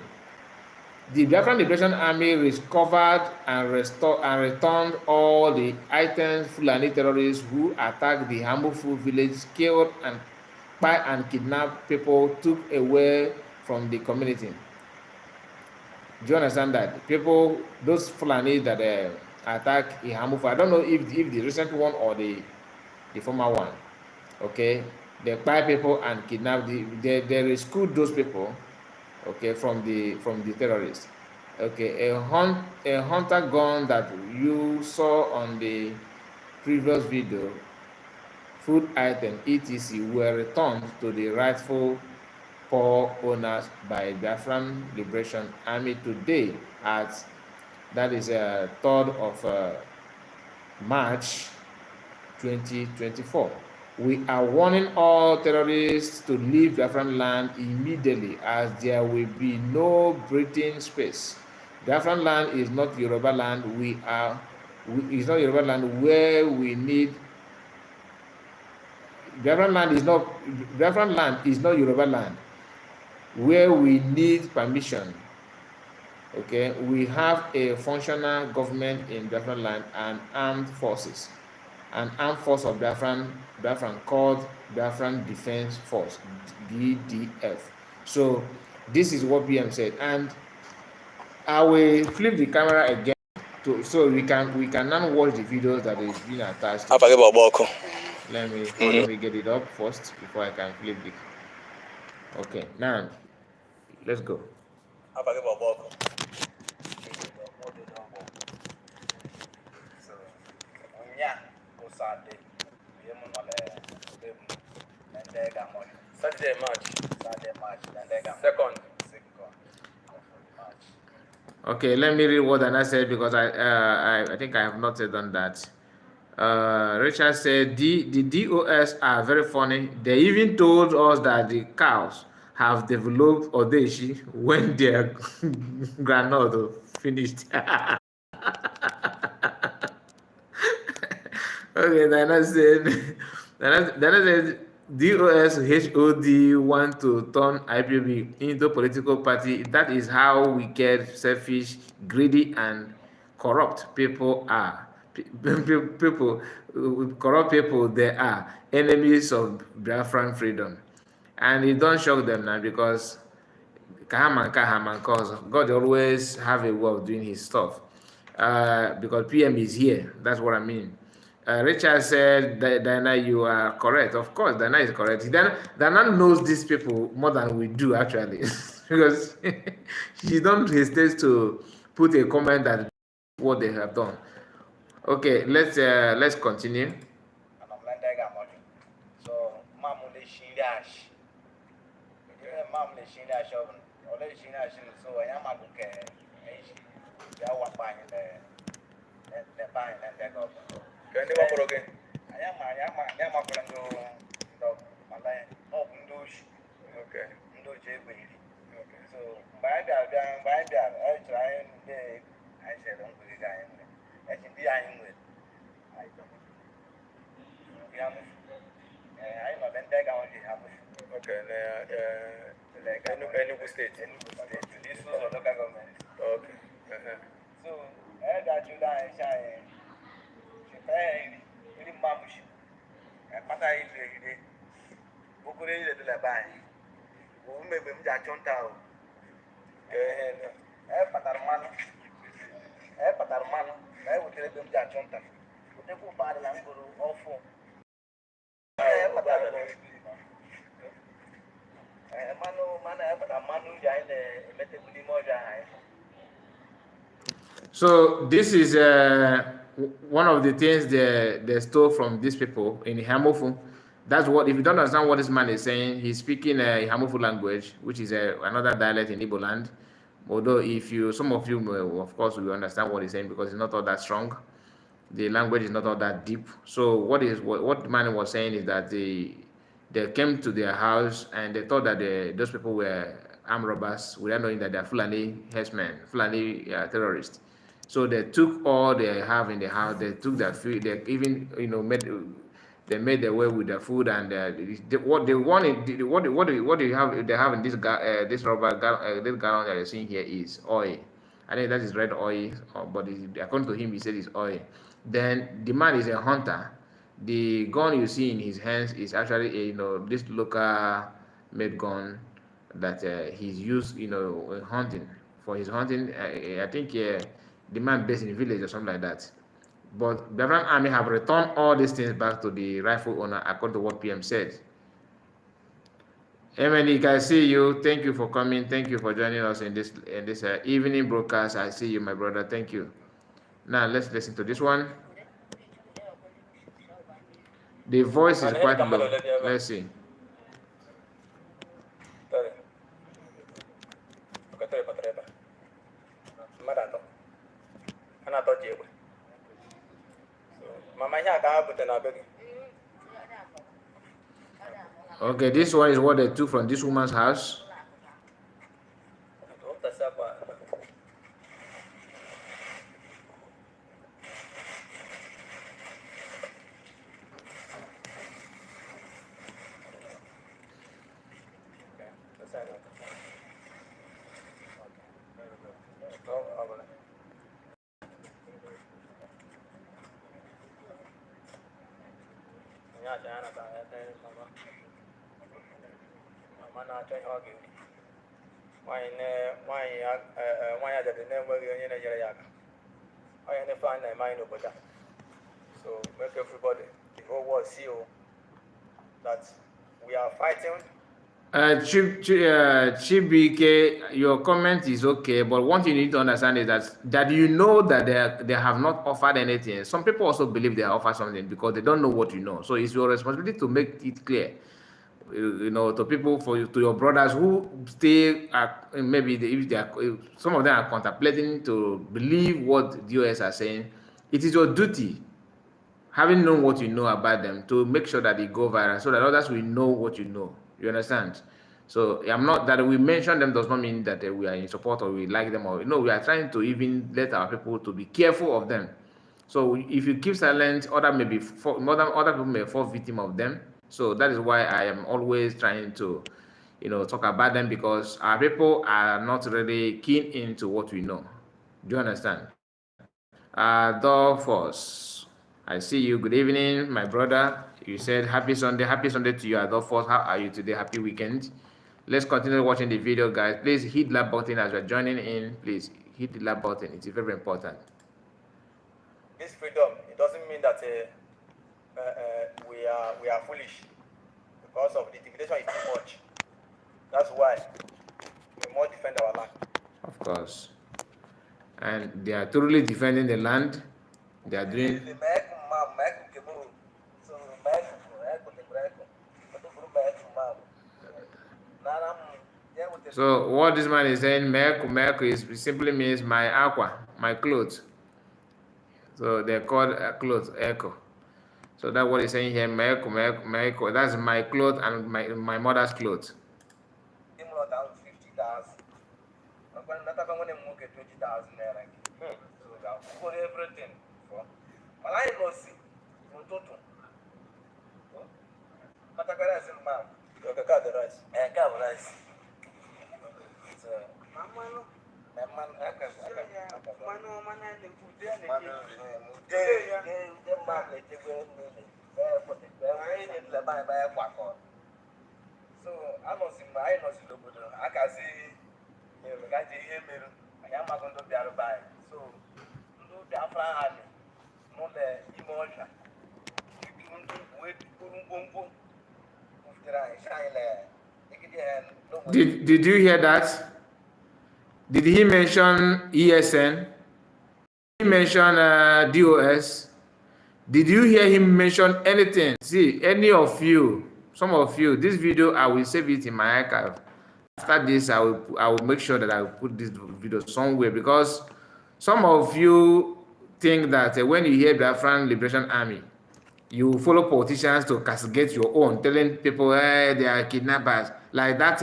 The Biafran Liberation Army recovered and returned all the items Fulani terrorists who attacked the Hamuful village, killed and kidnapped people, took away from the community. Do you understand that? People, those Fulani that attack Ihamufu, I don't know if the recent one or the former one, okay? They buy people and kidnap they rescued those people, okay, from the terrorists. Okay, a hunter gun that you saw on the previous video, food item, etc., were returned to the rightful paw owners by Biafran Liberation Army today that is 3rd of March 2024. We are warning all terrorists to leave Biafran land immediately, as there will be no breathing space. Biafran land is not Yoruba land. It's not Yoruba land where we need. Biafran land is not Yoruba land where we need permission. Okay, we have a functional government in Biafran land and armed forces. An armed force of Biafran called Biafran Defense Force, BDF. So this is what PM said, and I will flip the camera again so we can now watch the videos that is being attached. Let me get it up first before I can flip it. Okay, now let's go. Saturday, March 2nd. Okay, let me read what Anna said, because I think I have not done that. Richard said the DOS are very funny. They even told us that the cows have developed odeshi when their granola finished. Okay, Dana said DOS HOD want to turn IPOB into political party. That is how wicked, selfish, greedy, and corrupt people are. Corrupt people, they are enemies of Biafran freedom. And it don't shock them now, because God always have a way of doing his stuff. Because PM is here, that's what I mean. Richard said, Diana, you are correct. Of course, Diana is correct. Diana knows these people more than we do, actually. Because she don't hesitate to put a comment that what they have done. Okay, let's continue. Enugu State. This was a local government. Okay. So, I heard that you guys really mamush. And Pata is the Bukuri de la Bay. Who may be Jachontao. Patarmano. Patarmano. I would tell them Jachonta. Would they go by the Languru awful? So this is one of the things they stole from these people in Hamofu. That's what, if you don't understand what this man is saying, he's speaking Hamofu language, which is another dialect in Igbo land. Although some of you, of course, will understand what he's saying because it's not all that strong. The language is not all that deep. So what the man was saying is that they came to their house and they thought that those people were armed robbers without knowing that they're Fulani herdsmen, Fulani terrorists. So they took all they have in the house. They took their food. They even made their way with the food and what they wanted. What do you have? They have in this this rubber this gallon that you're seeing here is oil. I think that is red oil, but according to him, he said it's oil. Then the man is a hunter. The gun you see in his hands is actually this local made gun that he's used hunting for his hunting. I think the man based in the village or something like that. But the Biafran army have returned all these things back to the rightful owner according to what PM said. Emily, I see you. Thank you for coming. Thank you for joining us in this evening broadcast. I see you, my brother. Thank you. Now let's listen to this one. The voice is quite low. Let's see. Okay, this one is what they took from this woman's house. So make everybody, the whole world see that we are fighting. Chibike, your comment is okay, but one thing you need to understand is that you know that they have not offered anything. Some people also believe they offer something because they don't know what you know. So it's your responsibility to make it clear, to people, to your brothers who stay maybe if some of them are contemplating to believe what DOS are saying. It is your duty, having known what you know about them, to make sure that they go viral so that others will know what you know. You understand? So I'm not that we mention them does not mean that we are in support or we like them, or we are trying to even let our people to be careful of them. So if you keep silent, other people may fall victim of them. So that is why I am always trying to talk about them, because our people are not really keen into what we know. Do you understand? Adolphus, I see you. Good evening, my brother. You said happy Sunday. Happy Sunday to you, Adolphus. How are you today? Happy weekend. Let's continue watching the video, guys. Please hit that button as you're joining in. Please hit the like button. It's very important. This freedom, it doesn't mean that we are foolish, because of the intimidation is too much. That's why we must defend our land. Of course. And they are thoroughly defending the land. They are doing. So what this man is saying, meku simply means my aqua, my clothes. So they're called clothes, echo. So that's what he's saying here, meku. That's my clothes and my mother's clothes. Everything. Well, I know see. So I know see my I can see I am going to be able to buy. So Biafra army, not the emotion. Did you hear that? Did he mention ESN? Did he mention DOS? Did you hear him mention anything? See, any of you, some of you, this video, I will save it in my archive. after this, I will make sure that I will put this video somewhere, because some of you think that when you hear Biafran Liberation Army, you follow politicians to castigate your own, telling people they are kidnappers, like that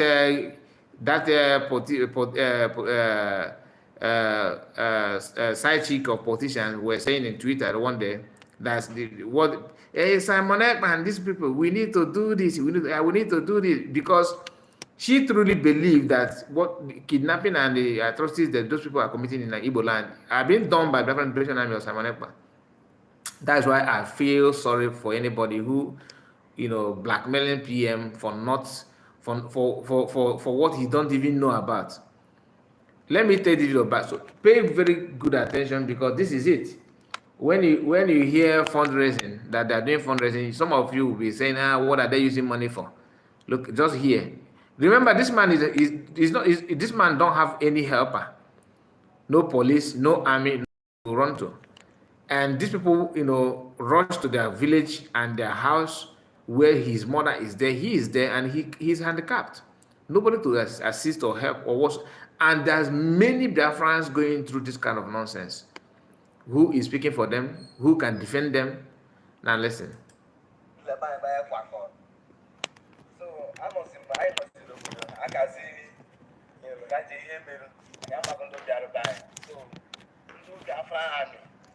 side chick of politicians were saying in Twitter one day. That's what Simon Ekman, these people, we need to do this, we need to do this, because she truly believed that what kidnapping and the atrocities that those people are committing in Igbo land are being done by Biafran Liberation Army or Simon Ekman. That's why I feel sorry for anybody who, blackmailing PM for not for what he don't even know about. Let me tell you about. So pay very good attention, because this is it. When you hear fundraising, that they're doing fundraising, some of you will be saying, what are they using money for? Look, just here. Remember, this man this man don't have any helper, no police, no army to run to. And these people, rush to their village and their house where his mother is there. He is there, and he's handicapped. Nobody to assist or help or what. And there's many Biafrans going through this kind of nonsense. Who is speaking for them? Who can defend them? Now listen.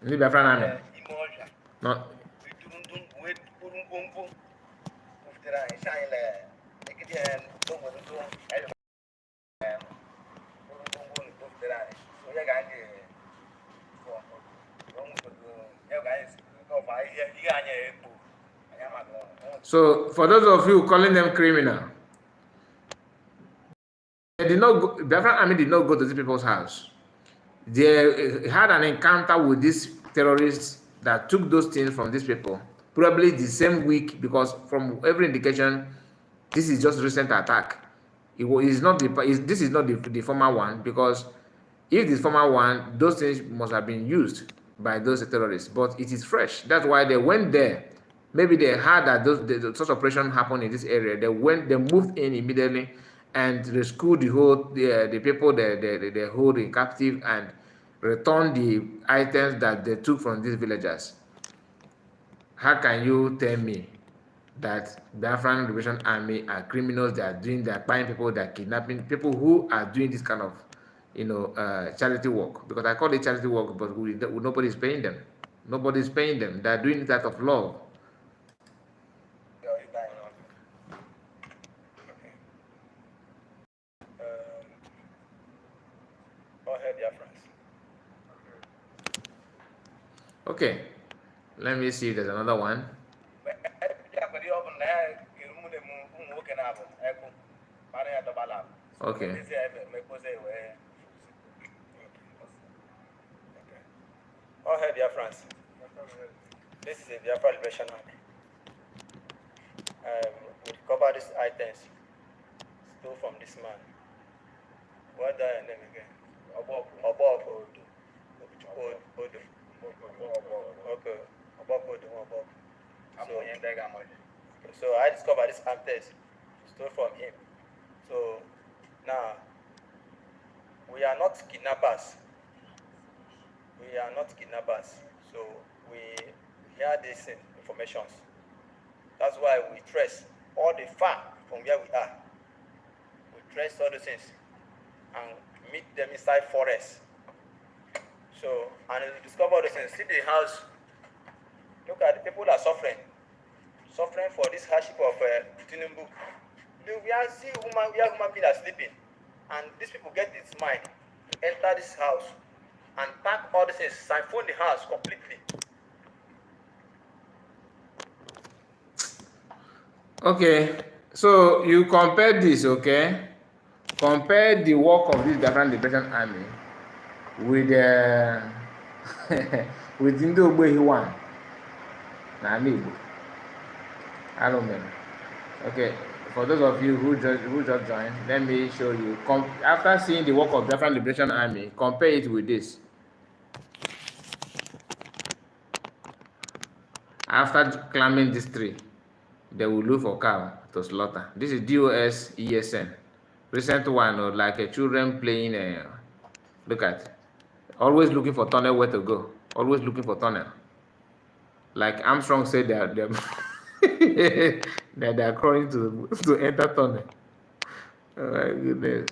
Ni Biafran Army. No. So for those of you calling them criminal, Biafran Army did not go to these people's house. They had an encounter with these terrorists that took those things from these people, probably the same week, because from every indication, this is just recent attack. This is not the former one, because if the former one, those things must have been used by those terrorists, but it is fresh. That's why they went there. Maybe they heard that such operation happened in this area. They moved in immediately and rescued the people they hold in captive and returned the items that they took from these villagers. How can you tell me that Biafran Liberation Army are criminals? They are buying people, they are kidnapping people who are doing this kind of charity work? Because I call it charity work, but nobody is paying them. Nobody is paying them. They are doing it out of love. Okay, let me see if there's another one. Okay. All hail Biafrans. This is a Biafra Liberation Army. We recover these items stole from this man. What the name again? Okay. So I discovered this items stole from him. So now we are not kidnappers. We are not kidnappers. So we hear these informations. That's why we trace all the far from where we are. We trace all the things and meet them inside forest. So, and we discover the things. See the house. Look at the people that are suffering for this hardship of Tinubu. We are see human beings are sleeping, and these people get this mind to enter this house and pack all the things, siphon the house completely. Okay, so you compare this, okay? Compare the work of this Biafran Liberation Army with with Ndogbehi one. I don't know. Okay, for those of you who just joined, let me show you. After seeing the work of Biafran Liberation Army, compare it with this. After climbing this tree, they will look for cow to slaughter. This is DOS ESN recent one, or like a children playing. Look at, always looking for tunnel where to go. Always looking for tunnel. Like Armstrong said, they're they're crawling to enter tunnel. Oh my goodness.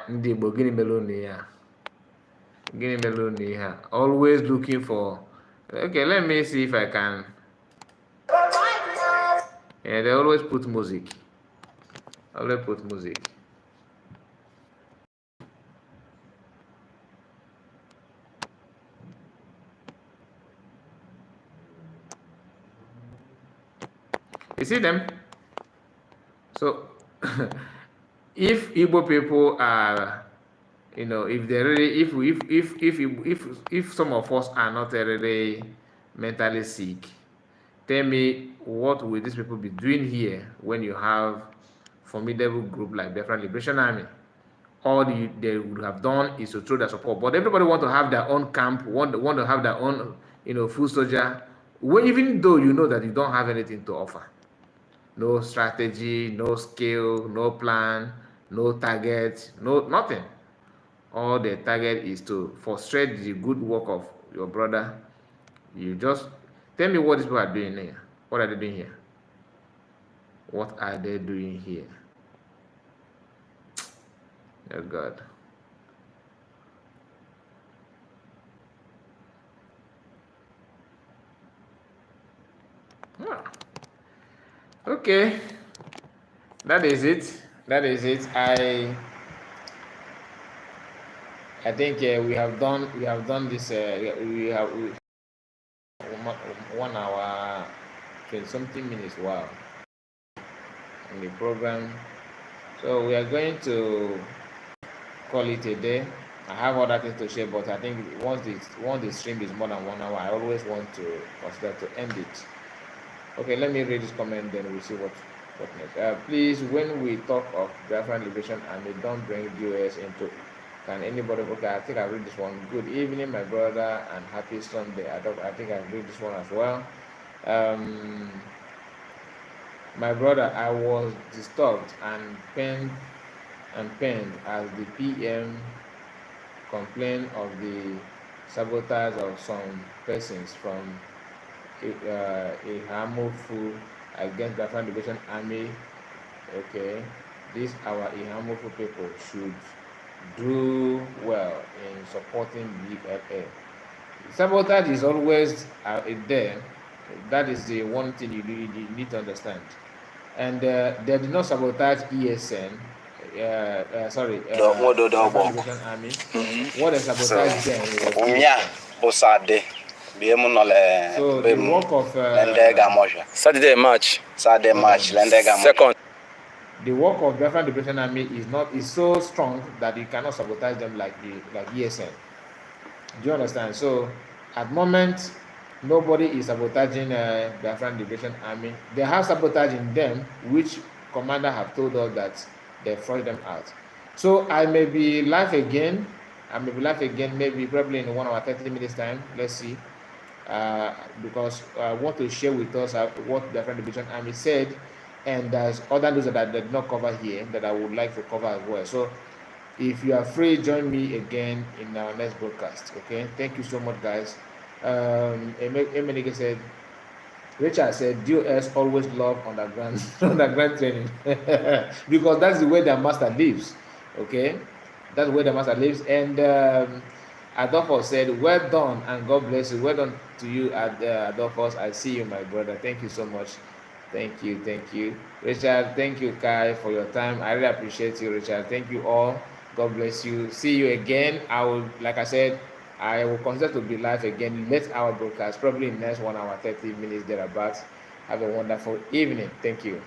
Ndị Igbo, gịnị mere unu ihe a? Gịnị mere unu ihe a? Always looking for. Okay, let me see if I can. Yeah, they always put music. Always put music. You see them? So, if Igbo people are, if they really, if some of us are not really mentally sick, tell me, what will these people be doing here when you have formidable group like Biafra Liberation Army? All they would have done is to throw their support. But everybody want to have their own camp, want to have their own, full soldier, even though you know that you don't have anything to offer. No strategy, no skill, no plan, no target, nothing. All the target is to frustrate the good work of your brother. You just tell me what these people are doing here. What are they doing here? What are they doing here? Oh God. Ah. Okay, that is it. That is it. I think we have done this. We have 1 hour 20-something minutes. Wow, in the program. So we are going to call it a day. I have other things to share, but I think once the stream is more than 1 hour, I always want to consider to end it. Okay, let me read this comment, then we'll see what next. Please, when we talk of Biafra Liberation Army, don't bring US into. Can anybody? Okay, I think I read this one. Good evening, my brother, and happy Sunday. I think I read this one as well. My brother, I was disturbed and pained as the PM complained of the sabotage of some persons from a harmful against the Biafra Liberation Army. Okay, these our harmful people should do well in supporting BFA. Sabotage is always there. That is the one thing you need to understand. And they did not sabotage ESN. Liberation Army. What they sabotage them was so the work of Saturday March. Second. The work of the Biafra Liberation Army is so strong that you cannot sabotage them like ESN. Do you understand? So at the moment, nobody is sabotaging Biafra Liberation Army. They have sabotage in them, which commander have told us that they flush them out. So I may be live again. Maybe probably in 1 hour 30 minutes time. Let's see. Because I want to share with us what the Biafra Liberation Army said, and there's other news that I did not cover here that I would like to cover as well. So if you are free, join me again in our next broadcast. Okay, thank you so much, guys. Emenike said, Richard said, DOS always love underground training because that's the way their master lives. Okay, that's where the master lives. And Adolphus said, well done and God bless you. Well done to you, Adolphus. I see you, my brother. Thank you so much. Thank you. Richard, thank you, Kai, for your time. I really appreciate you, Richard. Thank you all. God bless you. See you again. Like I said, I will consider to be live again next hour broadcast, probably in next 1 hour 30 minutes thereabouts. Have a wonderful evening. Thank you.